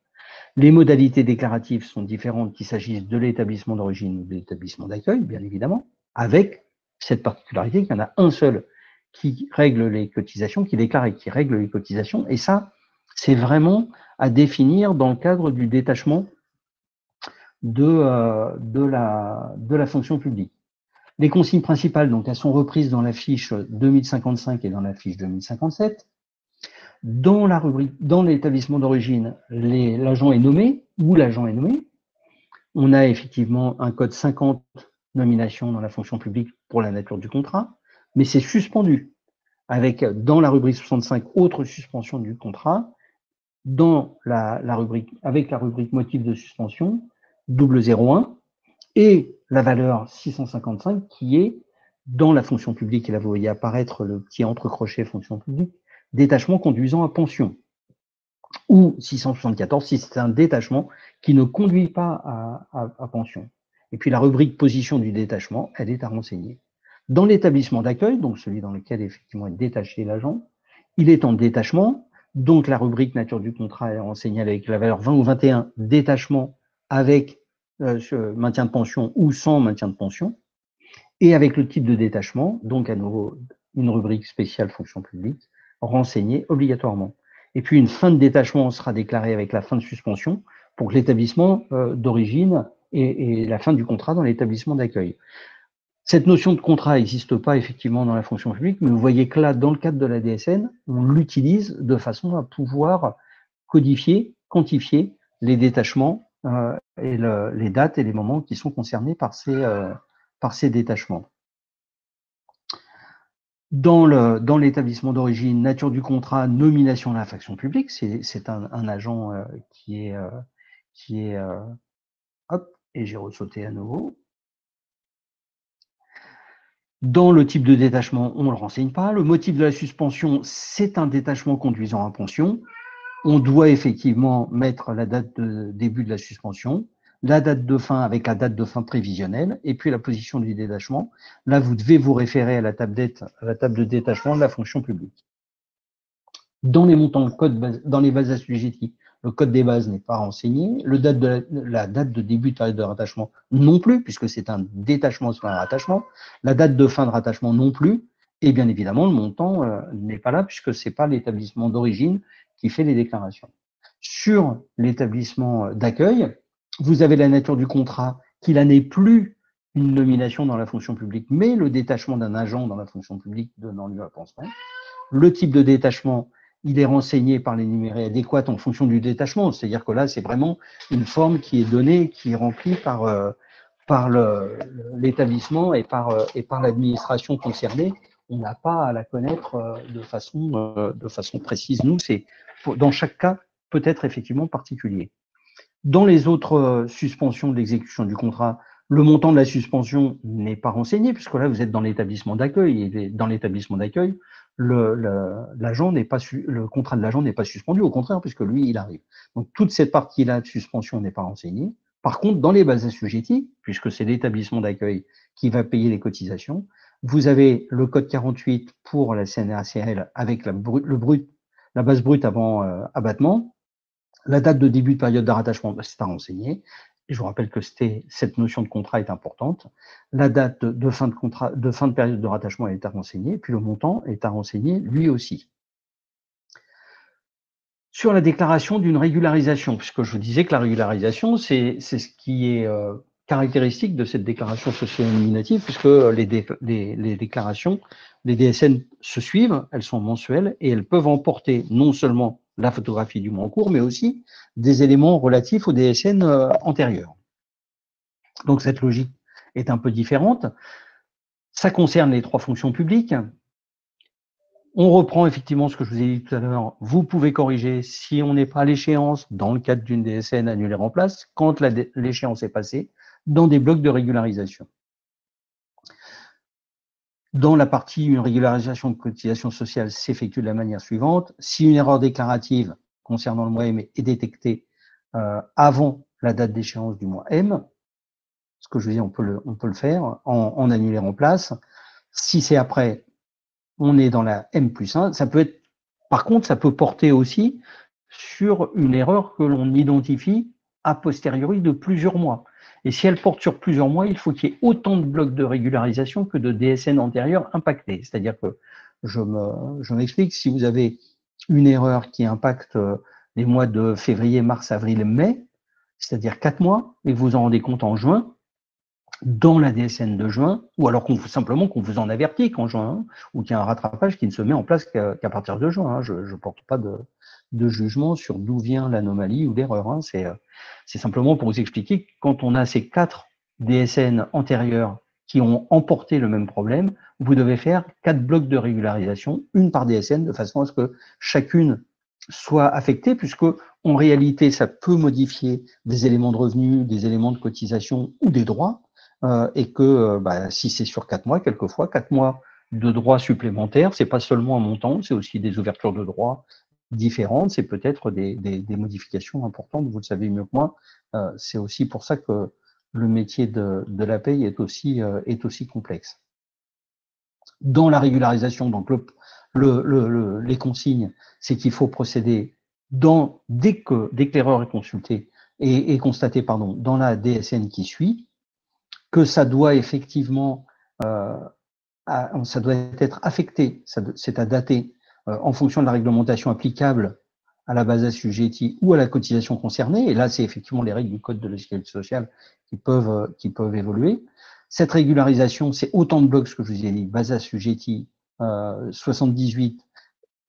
Les modalités déclaratives sont différentes qu'il s'agisse de l'établissement d'origine ou de l'établissement d'accueil, bien évidemment, avec cette particularité qu'il y en a un seul qui règle les cotisations, qui déclare et qui règle les cotisations. Et ça, c'est vraiment à définir dans le cadre du détachement de la fonction publique. Les consignes principales, donc, elles sont reprises dans la fiche 2055 et dans la fiche 2057. Dans la rubrique, dans l'établissement d'origine, l'agent est nommé ou l'agent est nommé. On a effectivement un code 50 nomination dans la fonction publique pour la nature du contrat, mais c'est suspendu avec dans la rubrique 65 autre suspension du contrat, dans la rubrique avec la rubrique motif de suspension 001 et la valeur 655 qui est dans la fonction publique, et là vous voyez apparaître le petit entrecrochet fonction publique, détachement conduisant à pension. ou 674 si c'est un détachement qui ne conduit pas à pension. Et puis la rubrique position du détachement, elle est à renseigner. Dans l'établissement d'accueil, donc celui dans lequel effectivement est détaché l'agent, il est en détachement, donc la rubrique nature du contrat est renseignée avec la valeur 20 ou 21, détachement avec maintien de pension ou sans maintien de pension, et avec le type de détachement, donc à nouveau une rubrique spéciale fonction publique, renseignée obligatoirement. Et puis une fin de détachement sera déclarée avec la fin de suspension pour l'établissement d'origine et la fin du contrat dans l'établissement d'accueil. Cette notion de contrat n'existe pas effectivement dans la fonction publique, mais vous voyez que là, dans le cadre de la DSN, on l'utilise de façon à pouvoir codifier, quantifier les détachements et les dates et les moments qui sont concernés par ces détachements. Dans l'établissement d'origine, nature du contrat, nomination de la fonction publique, c'est un agent qui est hop, et j'ai ressauté à nouveau. Dans le type de détachement, on ne le renseigne pas. Le motif de la suspension, c'est un détachement conduisant à pension. On doit effectivement mettre la date de début de la suspension, la date de fin avec la date de fin prévisionnelle, et puis la position du détachement. Là, vous devez vous référer à la table de détachement de la fonction publique. Dans les montants de code, dans les bases assujetties, le code des bases n'est pas renseigné. La date de début de période de rattachement non plus, puisque c'est un détachement sur un rattachement. La date de fin de rattachement non plus. Et bien évidemment, le montant n'est pas là, puisque ce n'est pas l'établissement d'origine qui fait les déclarations. Sur l'établissement d'accueil, vous avez la nature du contrat qui là n'est plus une nomination dans la fonction publique, mais le détachement d'un agent dans la fonction publique donnant lieu à pansement. Le type de détachement, il est renseigné par les numérés adéquats en fonction du détachement. C'est-à-dire que là, c'est vraiment une forme qui est donnée, qui est remplie par l'établissement et par l'administration concernée. On n'a pas à la connaître de façon précise. Nous, c'est dans chaque cas peut-être effectivement particulier. Dans les autres suspensions de l'exécution du contrat, le montant de la suspension n'est pas renseigné, puisque là, vous êtes dans l'établissement d'accueil. Et dans l'établissement d'accueil, le contrat de l'agent n'est pas suspendu, au contraire, puisque lui, il arrive. Donc, toute cette partie-là de suspension n'est pas renseignée. Par contre, dans les bases assujetties, puisque c'est l'établissement d'accueil qui va payer les cotisations, vous avez le code 48 pour la CNRACL avec la base brute avant abattement. La date de début de période de rattachement, c'est à renseigner. Et je vous rappelle que cette notion de contrat est importante. La date de fin de période de rattachement est à renseigner, puis le montant est à renseigner lui aussi. Sur la déclaration d'une régularisation, puisque je vous disais que la régularisation, c'est ce qui est caractéristique de cette déclaration socio-nominative, puisque les déclarations, les DSN se suivent, elles sont mensuelles, et elles peuvent emporter non seulement la photographie du mois en cours, mais aussi des éléments relatifs aux DSN antérieurs. Donc cette logique est un peu différente. Ça concerne les trois fonctions publiques. On reprend effectivement ce que je vous ai dit tout à l'heure. Vous pouvez corriger si on n'est pas à l'échéance dans le cadre d'une DSN annulée en place, quand l'échéance est passée, dans des blocs de régularisation. Dans la partie une régularisation de cotisation sociale s'effectue de la manière suivante. Si une erreur déclarative concernant le mois M est détectée avant la date d'échéance du mois M, ce que je vous dis, on peut le faire en annulé en place. Si c'est après, on est dans la M+1. Ça peut être, par contre, ça peut porter aussi sur une erreur que l'on identifie a posteriori de plusieurs mois. Et si elle porte sur plusieurs mois, il faut qu'il y ait autant de blocs de régularisation que de DSN antérieurs impactés. C'est-à-dire que, je m'explique, si vous avez une erreur qui impacte les mois de février, mars, avril, mai, c'est-à-dire 4 mois, et vous vous en rendez compte en juin, dans la DSN de juin, ou alors simplement qu'on vous en avertit qu'en juin, ou qu'il y a un rattrapage qui ne se met en place qu'à partir de juin. Je ne porte pas de jugement sur d'où vient l'anomalie ou l'erreur. C'est simplement pour vous expliquer que quand on a ces 4 DSN antérieurs qui ont emporté le même problème, vous devez faire 4 blocs de régularisation, une par DSN, de façon à ce que chacune soit affectée, puisque en réalité, ça peut modifier des éléments de revenus, des éléments de cotisation ou des droits, et que si c'est sur 4 mois, quelquefois 4 mois de droits supplémentaires, c'est pas seulement un montant, c'est aussi des ouvertures de droits, différentes, c'est peut-être des modifications importantes, vous le savez mieux que moi. C'est aussi pour ça que le métier de la paye est aussi complexe. Dans la régularisation, donc les consignes, c'est qu'il faut procéder dès que l'erreur est consultée et constatée, dans la DSN qui suit, que ça doit effectivement ça doit être affecté, c'est à dater en fonction de la réglementation applicable à la base assujettie ou à la cotisation concernée. Et là, c'est effectivement les règles du Code de la sécurité sociale qui peuvent évoluer. Cette régularisation, c'est autant de blocs, ce que je vous ai dit, base assujettie 78,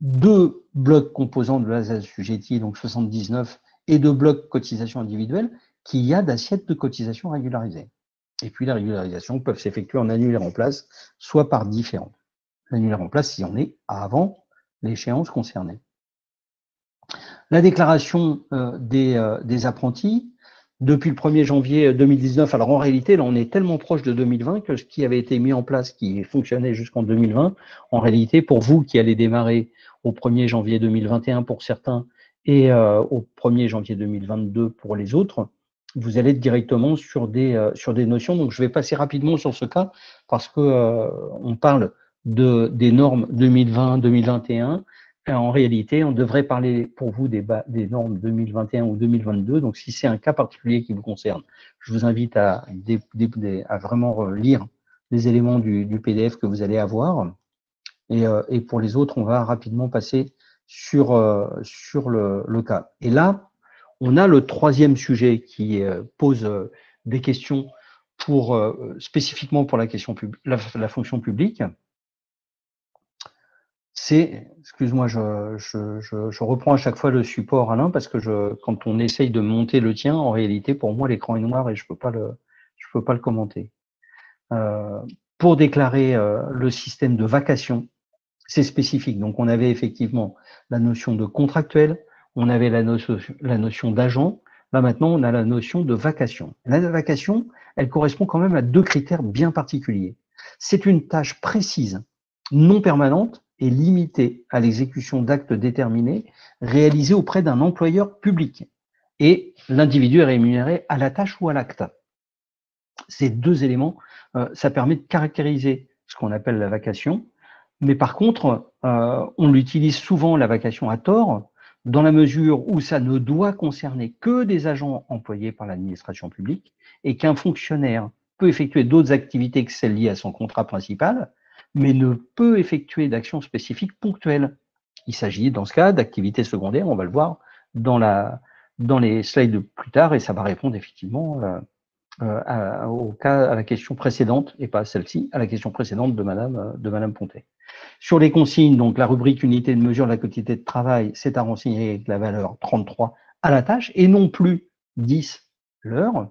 2 blocs composants de base assujettie, donc 79, et 2 blocs cotisation individuelle, qu'il y a d'assiettes de cotisation régularisées. Et puis, les régularisations peuvent s'effectuer en annulaire en place, soit par différents. L'annulaire en place, si on est avant l'échéance concernée. La déclaration des apprentis, depuis le 1er janvier 2019, alors en réalité, là, on est tellement proche de 2020 que ce qui avait été mis en place, qui fonctionnait jusqu'en 2020, en réalité, pour vous qui allez démarrer au 1er janvier 2021 pour certains et au 1er janvier 2022 pour les autres, vous allez être directement sur des notions. Donc, je vais passer rapidement sur ce cas parce que on parle des normes 2020, 2021. En réalité, on devrait parler pour vous des normes 2021 ou 2022. Donc, si c'est un cas particulier qui vous concerne, je vous invite à vraiment lire les éléments du PDF que vous allez avoir. Et pour les autres, on va rapidement passer sur le cas. Et là, on a le 3e sujet qui pose des questions spécifiquement pour la fonction publique. Excuse-moi, je reprends à chaque fois le support, Alain, parce que quand on essaye de monter le tien, en réalité, pour moi, l'écran est noir et je peux pas le commenter. Pour déclarer le système de vacation, c'est spécifique. Donc, on avait effectivement la notion de contractuel, on avait la notion d'agent. Là, maintenant, on a la notion de vacation. La vacation, elle correspond quand même à 2 critères bien particuliers. C'est une tâche précise, non permanente et limitée à l'exécution d'actes déterminés réalisés auprès d'un employeur public. Et l'individu est rémunéré à la tâche ou à l'acte. Ces 2 éléments, ça permet de caractériser ce qu'on appelle la vacation. Mais par contre, on l'utilise souvent, la vacation, à tort, dans la mesure où ça ne doit concerner que des agents employés par l'administration publique et qu'un fonctionnaire peut effectuer d'autres activités que celles liées à son contrat principal, mais ne peut effectuer d'actions spécifiques ponctuelles. Il s'agit, dans ce cas, d'activités secondaires, on va le voir dans les slides plus tard, et ça va répondre effectivement à la question précédente, et pas à celle-ci, à la question précédente de Madame Pontet. Sur les consignes, donc la rubrique unité de mesure de la quantité de travail, c'est à renseigner avec la valeur 33 à la tâche et non plus 10 l'heure.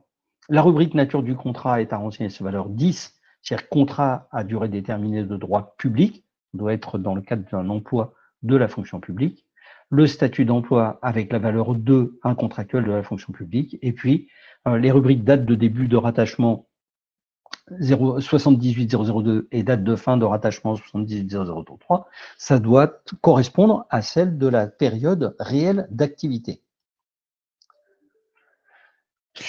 La rubrique nature du contrat est à renseigner cette valeur 10, c'est-à-dire contrat à durée déterminée de droit public, doit être dans le cadre d'un emploi de la fonction publique. Le statut d'emploi avec la valeur 2, un contractuel de la fonction publique, et puis les rubriques date de début de rattachement 78002 et date de fin de rattachement 78003, ça doit correspondre à celle de la période réelle d'activité.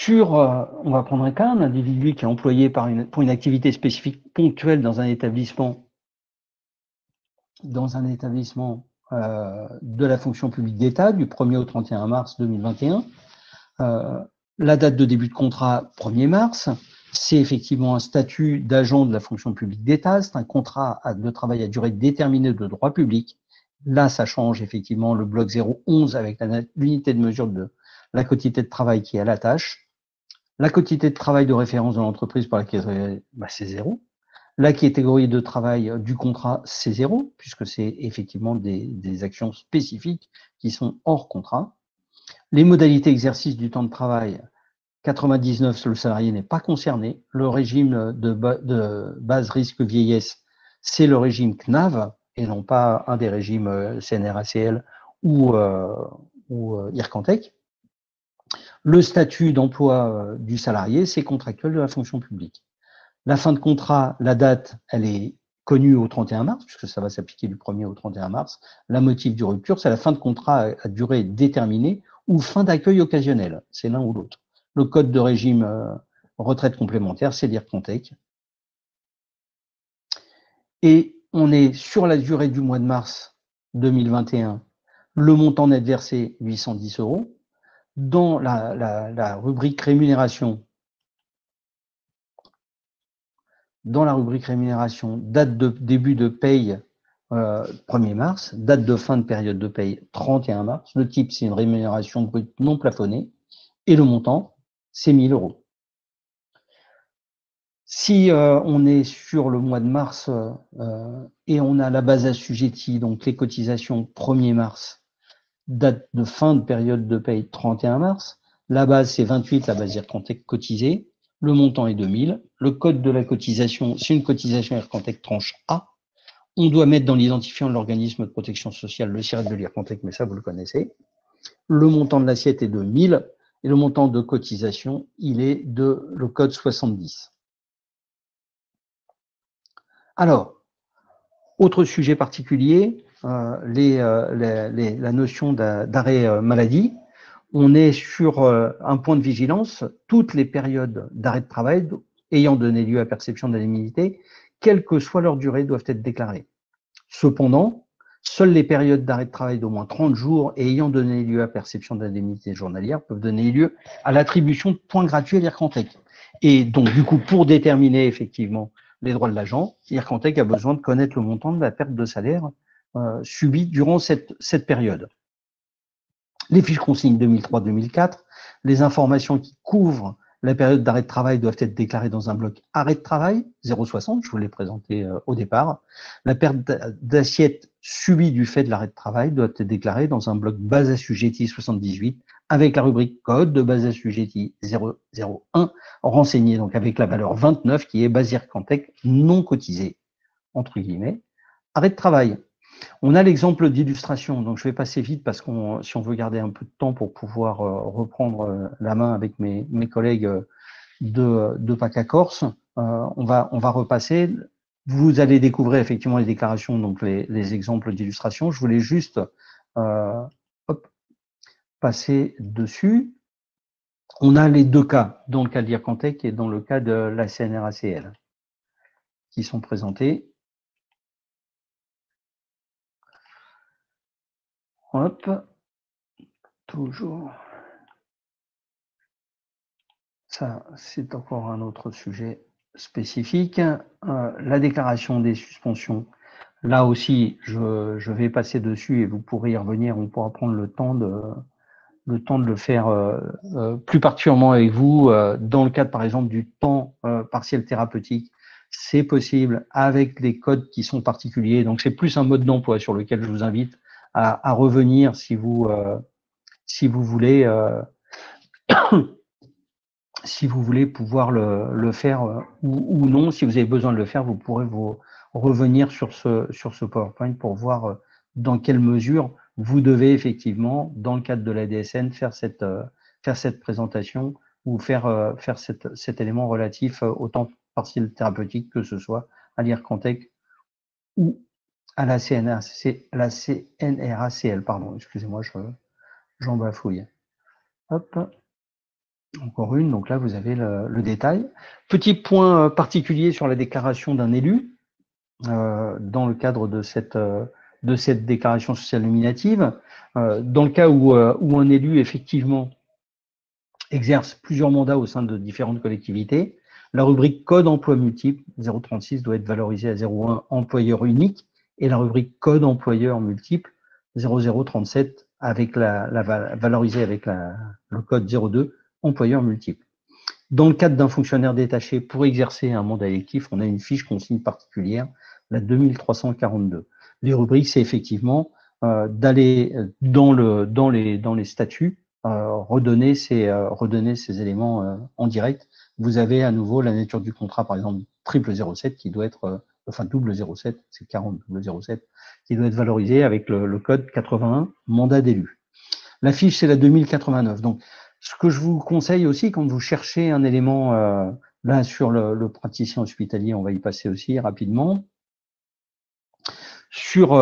On va prendre un cas, un individu qui est employé pour une activité spécifique ponctuelle dans un établissement de la fonction publique d'État du 1er au 31 mars 2021. La date de début de contrat, 1er mars. C'est effectivement un statut d'agent de la fonction publique d'État. C'est un contrat de travail à durée déterminée de droit public. Là, ça change effectivement le bloc 011 avec l'unité de mesure de la quantité de travail qui est à la tâche. La quantité de travail de référence de l'entreprise par laquelle c'est 0. La catégorie de travail du contrat, c'est 0, puisque c'est effectivement des actions spécifiques qui sont hors contrat. Les modalités d'exercice du temps de travail, 99, le salarié n'est pas concerné. Le régime de base risque vieillesse, c'est le régime CNAV et non pas un des régimes CNRACL ou IRCANTEC. Le statut d'emploi du salarié, c'est contractuel de la fonction publique. La fin de contrat, la date, elle est connue au 31 mars, puisque ça va s'appliquer du 1er au 31 mars. La motif de rupture, c'est la fin de contrat à durée déterminée ou fin d'accueil occasionnel. C'est l'un ou l'autre. Le code de régime retraite complémentaire, c'est l'IRCONTEC. Et on est sur la durée du mois de mars 2021. Le montant net versé, 810 €. Dans la rubrique rémunération, date de début de paye 1er mars, date de fin de période de paye 31 mars. Le type, c'est une rémunération brute non plafonnée. Et le montant, c'est 1000 €. Si on est sur le mois de mars et on a la base assujettie, donc les cotisations 1er mars, date de fin de période de paye 31 mars, la base c'est 28, la base IRCONTEC cotisée, le montant est 2000, le code de la cotisation, c'est une cotisation IRCONTEC tranche A, on doit mettre dans l'identifiant de l'organisme de protection sociale le SIRET de l'IRCONTEC, mais ça vous le connaissez, le montant de l'assiette est de 1000 et le montant de cotisation, il est de le code 70. Alors, autre sujet particulier, la notion d'arrêt maladie. On est sur un point de vigilance. Toutes les périodes d'arrêt de travail ayant donné lieu à perception d'indemnité, quelle que soit leur durée, doivent être déclarées. Cependant, seules les périodes d'arrêt de travail d'au moins 30 jours et ayant donné lieu à perception d'indemnité journalière peuvent donner lieu à l'attribution de points gratuits à l'IRCONTEC. Et donc, du coup, pour déterminer effectivement les droits de l'agent, l'IRCONTEC a besoin de connaître le montant de la perte de salaire subie durant cette période. Les fiches consignes 2003-2004, les informations qui couvrent la période d'arrêt de travail doivent être déclarées dans un bloc arrêt de travail, 0,60, je vous l'ai présenté au départ. La perte d'assiette subie du fait de l'arrêt de travail doit être déclarée dans un bloc base assujettie 78, avec la rubrique code de base assujettie 001, renseigné donc avec la valeur 29 qui est base IRCONTEC non cotisée, entre guillemets, arrêt de travail. On a l'exemple d'illustration, donc je vais passer vite parce que si on veut garder un peu de temps pour pouvoir reprendre la main avec mes collègues de PACA Corse, on va repasser. Vous allez découvrir effectivement les déclarations, donc les exemples d'illustration. Je voulais juste passer dessus. On a les deux cas, dans le cas de l'IRCONTEC et dans le cas de la CNRACL, qui sont présentés. Hop, toujours. Ça, c'est encore un autre sujet spécifique. La déclaration des suspensions. Là aussi, je vais passer dessus et vous pourrez y revenir. On pourra prendre le temps de le faire plus particulièrement avec vous. Dans le cadre, par exemple, du temps partiel thérapeutique, c'est possible avec des codes qui sont particuliers. Donc, c'est plus un mode d'emploi sur lequel je vous invite à revenir si vous voulez si vous voulez pouvoir le faire ou non. Si vous avez besoin de le faire, vous pourrez vous revenir sur ce PowerPoint pour voir dans quelle mesure vous devez effectivement, dans le cadre de la DSN, faire cette présentation ou faire cet élément relatif au temps partiel thérapeutique, que ce soit à l'IRCONTEC ou à la CNRACL, pardon, excusez-moi, j'en bafouille. Hop. Encore une, donc là vous avez le détail. Petit point particulier sur la déclaration d'un élu dans le cadre de cette déclaration sociale nominative. Dans le cas où un élu effectivement exerce plusieurs mandats au sein de différentes collectivités, la rubrique code emploi multiple 036 doit être valorisée à 0,1 employeur unique et la rubrique code employeur multiple 0037 avec valorisée avec le code 02 employeur multiple. Dans le cadre d'un fonctionnaire détaché pour exercer un mandat électif, on a une fiche consigne particulière, la 2342. Les rubriques, c'est effectivement d'aller dans les statuts, redonner ces éléments en direct. Vous avez à nouveau la nature du contrat, par exemple, triple 07 qui doit être, enfin double 07, c'est 40 double 07, qui doit être valorisé avec le code 81, mandat d'élu. La fiche, c'est la 2089. Donc, ce que je vous conseille aussi, quand vous cherchez un élément, là sur le praticien hospitalier, on va y passer aussi rapidement. Sur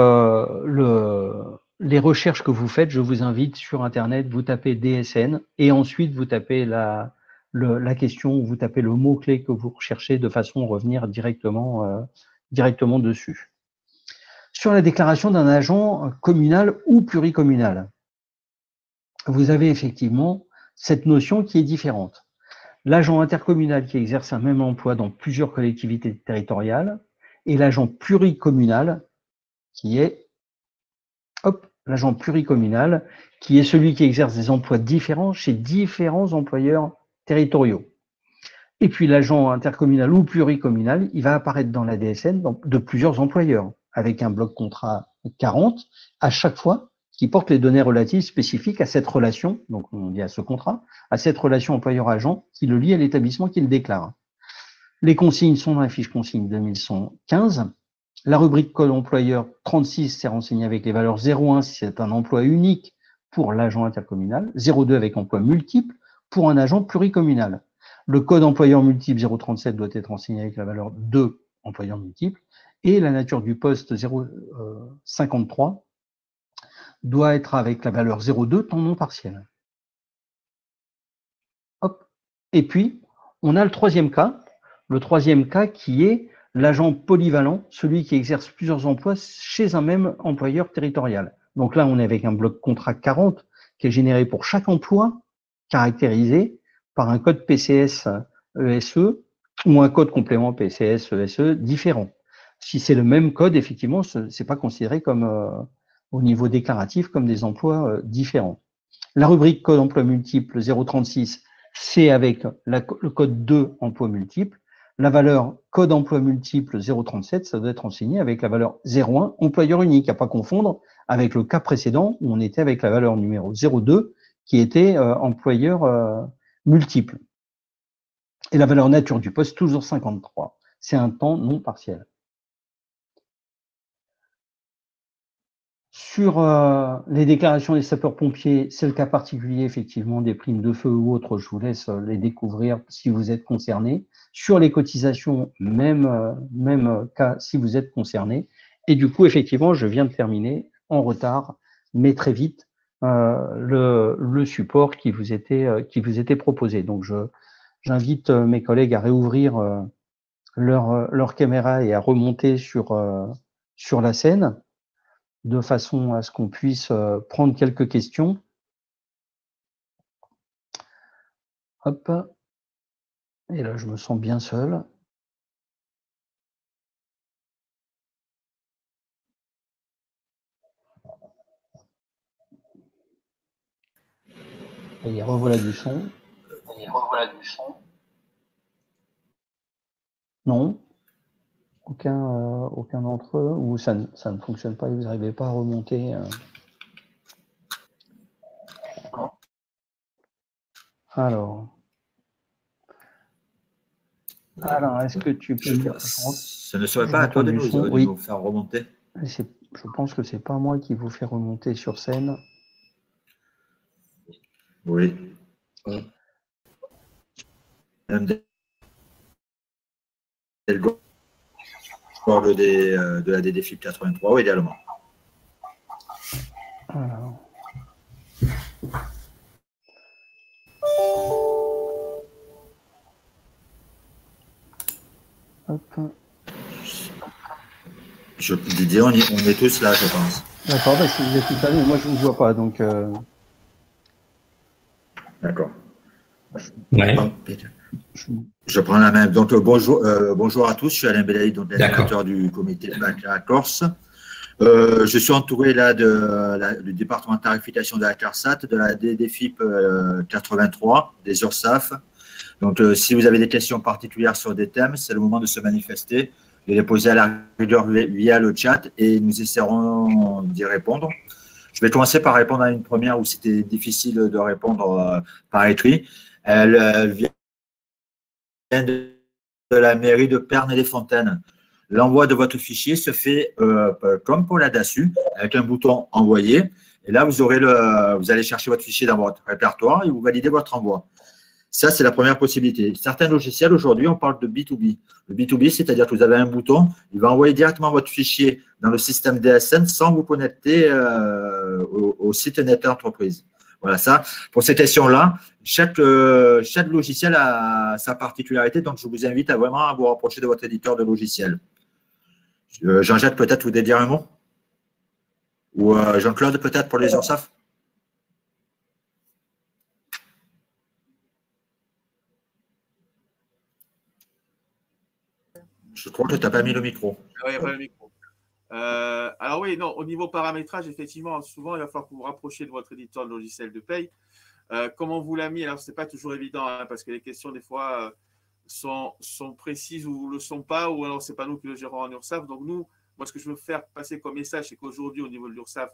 les recherches que vous faites, je vous invite sur Internet, vous tapez DSN et ensuite vous tapez la question, vous tapez le mot-clé que vous recherchez de façon à revenir directement dessus. Sur la déclaration d'un agent communal ou pluricommunal, vous avez effectivement cette notion qui est différente. L'agent intercommunal qui exerce un même emploi dans plusieurs collectivités territoriales et l'agent pluricommunal qui est l'agent pluricommunal, qui est celui qui exerce des emplois différents chez différents employeurs territoriaux. Et puis l'agent intercommunal ou pluricommunal, il va apparaître dans la DSN de plusieurs employeurs, avec un bloc contrat 40 à chaque fois, qui porte les données relatives spécifiques à cette relation, donc on dit à ce contrat, à cette relation employeur-agent qui le lie à l'établissement qui le déclare. Les consignes sont dans la fiche consigne 2115. La rubrique code employeur 36 s'est renseignée avec les valeurs 01 si c'est un emploi unique pour l'agent intercommunal, 02 avec emploi multiple pour un agent pluricommunal. Le code employeur multiple 037 doit être renseigné avec la valeur 2 employeur multiple et la nature du poste 053 doit être avec la valeur 02 temps non partiel. Hop. Et puis, on a le troisième cas qui est l'agent polyvalent, celui qui exerce plusieurs emplois chez un même employeur territorial. Donc là, on est avec un bloc contrat 40 qui est généré pour chaque emploi, caractérisé par un code PCS ESE ou un code complément PCS ESE différent. Si c'est le même code, effectivement, c'est pas considéré comme au niveau déclaratif comme des emplois différents. La rubrique code emploi multiple 036, c'est avec le code 2 emploi multiple. La valeur code emploi multiple 037, ça doit être renseigné avec la valeur 01 employeur unique, à pas confondre avec le cas précédent où on était avec la valeur numéro 02 qui était employeur multiple. Et la valeur nature du poste, toujours 53. C'est un temps non partiel. Sur les déclarations des sapeurs-pompiers, c'est le cas particulier, effectivement, des primes de feu ou autres. Je vous laisse les découvrir si vous êtes concerné. Sur les cotisations, même cas si vous êtes concerné. Et du coup, effectivement, je viens de terminer en retard, mais très vite, le support qui vous était proposé. Donc, j'invite mes collègues à réouvrir leur caméra et à remonter sur la scène, de façon à ce qu'on puisse prendre quelques questions. Hop. Et là, je me sens bien seul. Et revoilà du son. Non. Aucun d'entre eux, ou ça ne fonctionne pas et vous n'arrivez pas à remonter. Alors, est-ce que tu peux dire... Ce ne serait pas à toi de nous faire remonter. Je pense que c'est pas moi qui vous fais remonter sur scène. Oui. De la DDFIP 83, oui, également. Alors. Hop. Didier, on est tous là, je pense. D'accord, si vous êtes tout à l'heure, moi je ne vous vois pas, donc... D'accord. Ouais. Je prends la main. Donc, bonjour à tous, je suis Alain Belaï, donc l'animateur du comité de la Corse. Je suis entouré là du département de tarification de la CARSAT, de la DDFIP 83, des URSAF. Donc, si vous avez des questions particulières sur des thèmes, c'est le moment de se manifester, de les poser à la rigueur via le chat et nous essaierons d'y répondre. Je vais commencer par répondre à une première où c'était difficile de répondre par écrit. Elle vient de la mairie de Pernes-les-Fontaines. L'envoi de votre fichier se fait comme pour la DASU, avec un bouton « Envoyer ». Et là, vous allez chercher votre fichier dans votre répertoire et vous validez votre envoi. Ça, c'est la première possibilité. Certains logiciels, aujourd'hui, on parle de B2B. Le B2B, c'est-à-dire que vous avez un bouton, il va envoyer directement votre fichier dans le système DSN sans vous connecter au site Net Entreprise. Voilà, ça, pour ces questions-là, chaque logiciel a sa particularité, donc je vous invite à vraiment vous rapprocher de votre éditeur de logiciel. Jean-Jacques, peut-être vous voulez dire un mot? Ou Jean-Claude, peut-être, pour les URSSAF? Je crois que tu n'as pas mis le micro. Oui, il n'y a pas le micro. Alors oui, non, au niveau paramétrage, effectivement, souvent, il va falloir que vous vous rapprochiez de votre éditeur de logiciel de paye. Comment on vous l'a mis? Alors, ce n'est pas toujours évident, hein, parce que les questions, des fois, sont précises ou ne le sont pas, ou alors ce n'est pas nous qui le gérons en URSSAF. Donc, nous, moi, ce que je veux faire passer comme message, c'est qu'aujourd'hui, au niveau de l'URSSAF,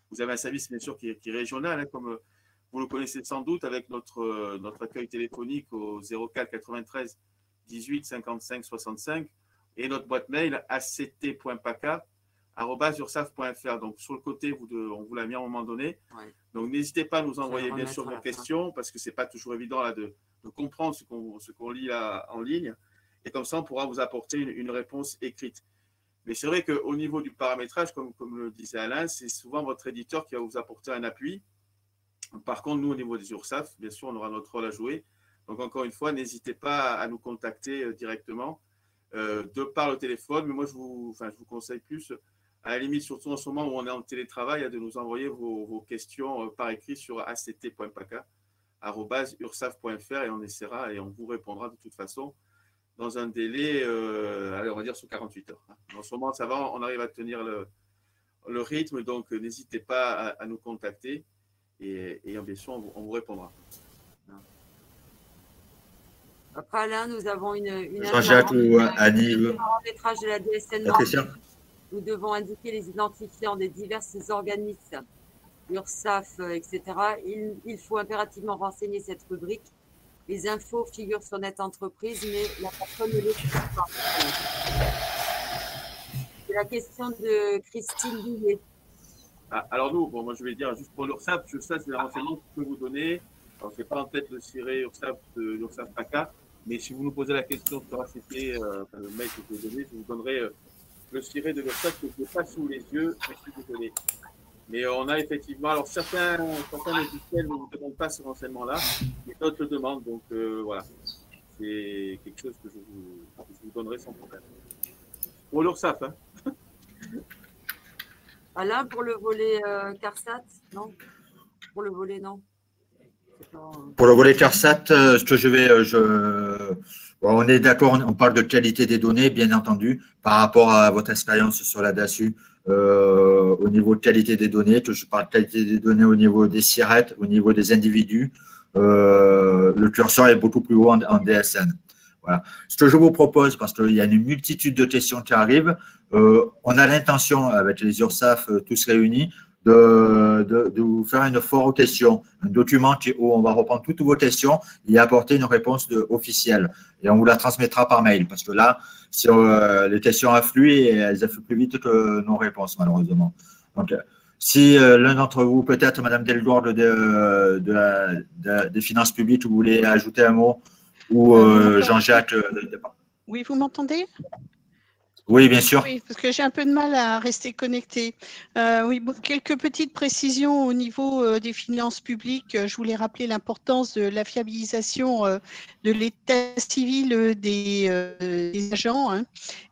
vous avez un service, bien sûr, qui est régional, hein, comme vous le connaissez sans doute, avec notre accueil téléphonique au 04 93 18 55 65 et notre boîte mail act.paca@ursaf.fr. Donc, sur le côté, on vous l'a mis à un moment donné. Ouais. Donc, n'hésitez pas à nous envoyer, bien sûr, vos questions, parce que ce n'est pas toujours évident là, de comprendre ce qu'on lit là, en ligne. Et comme ça, on pourra vous apporter une réponse écrite. Mais c'est vrai qu'au niveau du paramétrage, comme le disait Alain, c'est souvent votre éditeur qui va vous apporter un appui. Par contre, nous, au niveau des URSSAF, bien sûr, on aura notre rôle à jouer. Donc, encore une fois, n'hésitez pas à nous contacter directement de par le téléphone. Mais moi, je vous conseille plus, à la limite, surtout en ce moment où on est en télétravail, de nous envoyer vos questions par écrit sur act.paca@ursaf.fr et on essaiera et on vous répondra de toute façon dans un délai, on va dire sous 48 heures. En ce moment, ça va, on arrive à tenir le rythme, donc n'hésitez pas à nous contacter et bien sûr, on vous répondra. Après Alain, nous avons une Jean-Jacques ou Annie. Le paramétrage de la DSN. Nous devons indiquer les identifiants des divers organismes, URSSAF, etc. Il faut impérativement renseigner cette rubrique. Les infos figurent sur Net Entreprise, mais la personne ne les trouve pas. C'est la question de Christine Billet. Alors nous, moi je vais dire juste pour l'URSSAF, ça c'est un renseignement que je peux vous donner. Alors je n'ai pas en tête le ciré URSSAF de l'URSSAF PACA, mais si vous nous posez la question sur ACT, le mail que je vais donner, je vous donnerai le ciré de l'URSSAF que je n'ai pas sous les yeux, mais je vais vous donner. Mais on a effectivement, alors certains logiciels ne vous demandent pas ce renseignement-là, mais d'autres le demandent. Donc voilà, c'est quelque chose que je vous donnerai sans problème. Pour l'URSSAF, hein. Alain, pour le volet CARSAT, non? Pour le volet, non? Pour le volet CARSAT, on est d'accord, on parle de qualité des données, bien entendu, par rapport à votre expérience sur la DASU. Au niveau de qualité des données, je parle de qualité des données au niveau des SIRET, au niveau des individus, le curseur est beaucoup plus haut en DSN. Voilà. Ce que je vous propose, parce qu'il y a une multitude de questions qui arrivent, on a l'intention, avec les URSSAF tous réunis, de vous faire une foire aux questions, un document où on va reprendre toutes vos questions et apporter une réponse officielle. Et on vous la transmettra par mail, parce que là, si les questions affluent, et elles affluent plus vite que nos réponses, malheureusement. Donc, si l'un d'entre vous, peut-être Madame Delgourde des finances publiques, vous voulez ajouter un mot, ou Jean-Jacques. Oui, vous m'entendez? Oui, bien sûr. Oui, parce que j'ai un peu de mal à rester connectée. Oui, quelques petites précisions au niveau des finances publiques. Je voulais rappeler l'importance de la fiabilisation de l'état civil des agents. Hein.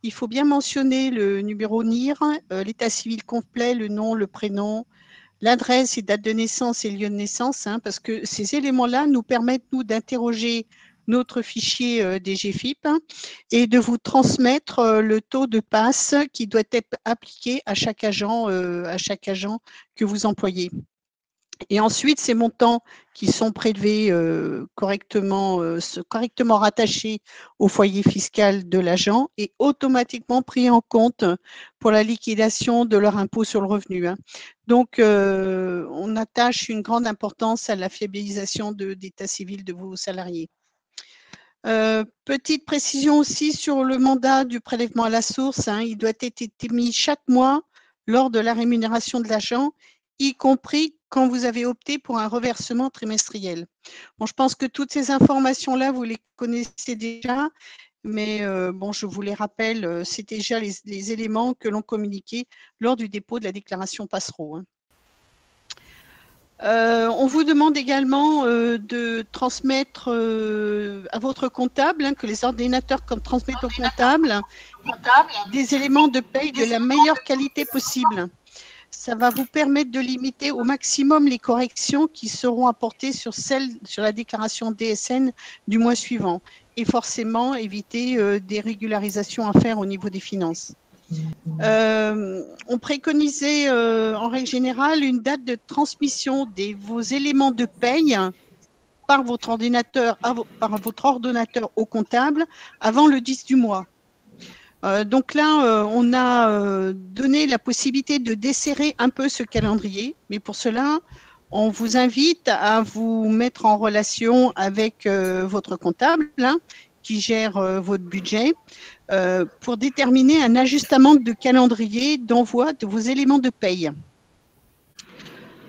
Il faut bien mentionner le numéro NIR, l'état civil complet, le nom, le prénom, l'adresse et date de naissance et lieu de naissance, hein, parce que ces éléments-là nous permettent, nous, d'interroger notre fichier DGFIP, hein, et de vous transmettre le taux de passe qui doit être appliqué à chaque agent que vous employez. Et ensuite, ces montants qui sont prélevés correctement rattachés au foyer fiscal de l'agent et automatiquement pris en compte pour la liquidation de leur impôt sur le revenu. Hein. Donc, on attache une grande importance à la fiabilisation d'état civil de vos salariés. Petite précision aussi sur le mandat du prélèvement à la source, hein, il doit être émis chaque mois lors de la rémunération de l'agent y compris quand vous avez opté pour un reversement trimestriel. Bon, je pense que toutes ces informations-là, vous les connaissez déjà, mais bon, je vous les rappelle, c'est déjà les éléments que l'on communiquait lors du dépôt de la déclaration Passereau, hein. On vous demande également de transmettre à votre comptable, hein, que les ordinateurs transmettent au comptable des éléments de paye de la meilleure qualité possible. Ça va vous permettre de limiter au maximum les corrections qui seront apportées sur la déclaration DSN du mois suivant et forcément éviter des régularisations à faire au niveau des finances. On préconisait en règle générale une date de transmission de vos éléments de paye par votre ordinateur au comptable avant le 10 du mois. Donc là, on a donné la possibilité de desserrer un peu ce calendrier, mais pour cela, on vous invite à vous mettre en relation avec votre comptable, hein, qui gère votre budget, pour déterminer un ajustement de calendrier d'envoi de vos éléments de paye.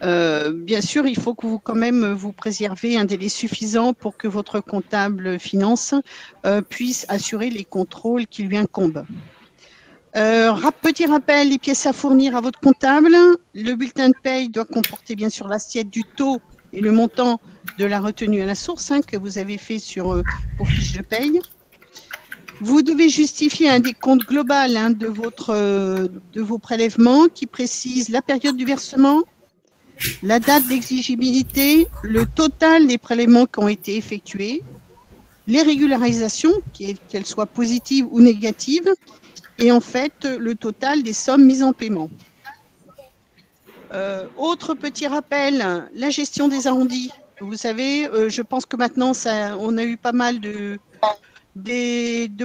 Bien sûr, il faut que vous quand même vous préservez un délai suffisant pour que votre comptable finance puisse assurer les contrôles qui lui incombent. Petit rappel, les pièces à fournir à votre comptable. Le bulletin de paye doit comporter bien sûr l'assiette du taux et le montant de la retenue à la source, hein, que vous avez fait sur vos fiches de paye. Vous devez justifier un décompte global, hein, de vos prélèvements qui précise la période du versement, la date d'exigibilité, le total des prélèvements qui ont été effectués, les régularisations, qu'elles soient positives ou négatives, et en fait le total des sommes mises en paiement. Autre petit rappel, la gestion des arrondis. Vous savez, je pense que maintenant, on a eu pas mal de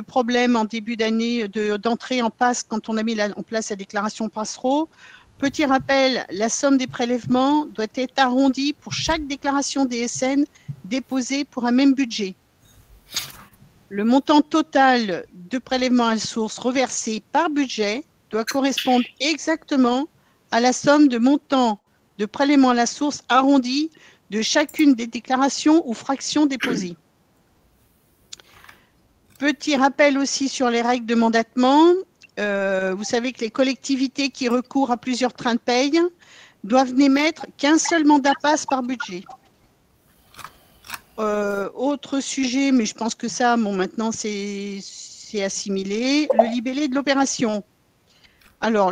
problèmes en début d'année d'entrée en passe quand on a mis en place la déclaration Passereau. Petit rappel, la somme des prélèvements doit être arrondie pour chaque déclaration DSN déposée pour un même budget. Le montant total de prélèvements à la source reversé par budget doit correspondre exactement à la somme de montant de prélèvements à la source arrondi de chacune des déclarations ou fractions déposées. Petit rappel aussi sur les règles de mandatement. Vous savez que les collectivités qui recourent à plusieurs trains de paye doivent n'émettre qu'un seul mandat passe par budget. Autre sujet, mais je pense que ça, bon, maintenant c'est assimilé, le libellé de l'opération. Alors,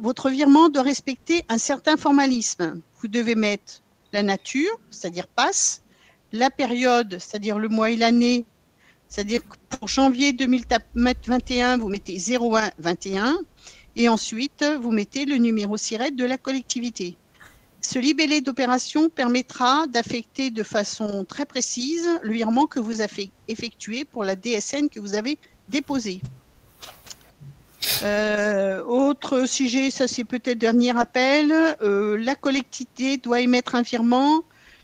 votre virement doit respecter un certain formalisme. Vous devez mettre la nature, c'est-à-dire passe, la période, c'est-à-dire le mois et l'année, c'est-à-dire que pour janvier 2021, vous mettez 0121 et ensuite, vous mettez le numéro SIRET de la collectivité. Ce libellé d'opération permettra d'affecter de façon très précise le virement que vous avez effectué pour la DSN que vous avez déposée. Autre sujet, ça c'est peut-être dernier appel, la collectivité doit émettre un virement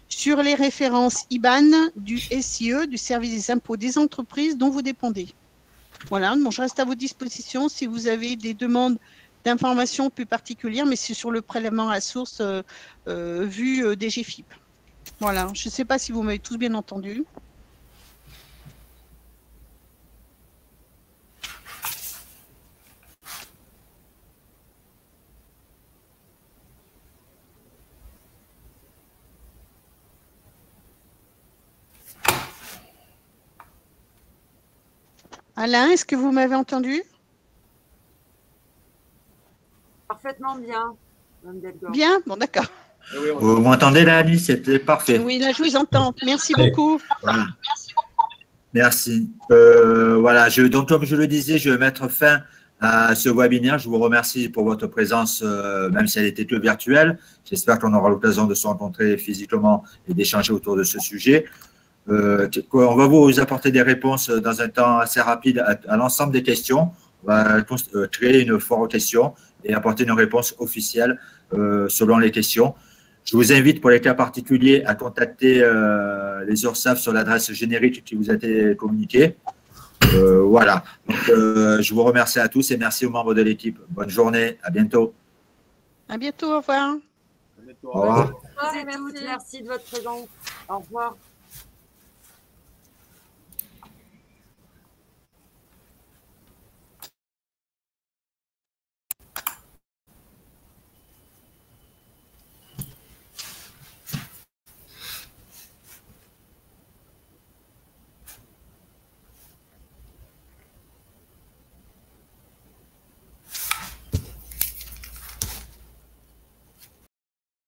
sur les références IBAN du SIE, du service des impôts des entreprises dont vous dépendez. Voilà, bon, je reste à votre disposition si vous avez des demandes d'informations plus particulières, mais c'est sur le prélèvement à la source vu DGFiP. Voilà, je ne sais pas si vous m'avez tous bien entendu. Alain, est-ce que vous m'avez entendu? Parfaitement bien, Mme Delgor. Bien, bon, d'accord. Vous m'entendez là, Alice? C'était parfait. Oui, là, je vous entends. Merci beaucoup. Voilà. Merci. Voilà, donc comme je le disais, je vais mettre fin à ce webinaire. Je vous remercie pour votre présence, même si elle était que virtuelle. J'espère qu'on aura l'occasion de se rencontrer physiquement et d'échanger autour de ce sujet. On va vous apporter des réponses dans un temps assez rapide à l'ensemble des questions. On va créer une foire aux questions et apporter une réponse officielle selon les questions. Je vous invite pour les cas particuliers à contacter les URSSAF sur l'adresse générique qui vous a été communiquée. Voilà. Donc, je vous remercie à tous et merci aux membres de l'équipe. Bonne journée. À bientôt. À bientôt. Au revoir. Au revoir. Merci de votre présence. Au revoir.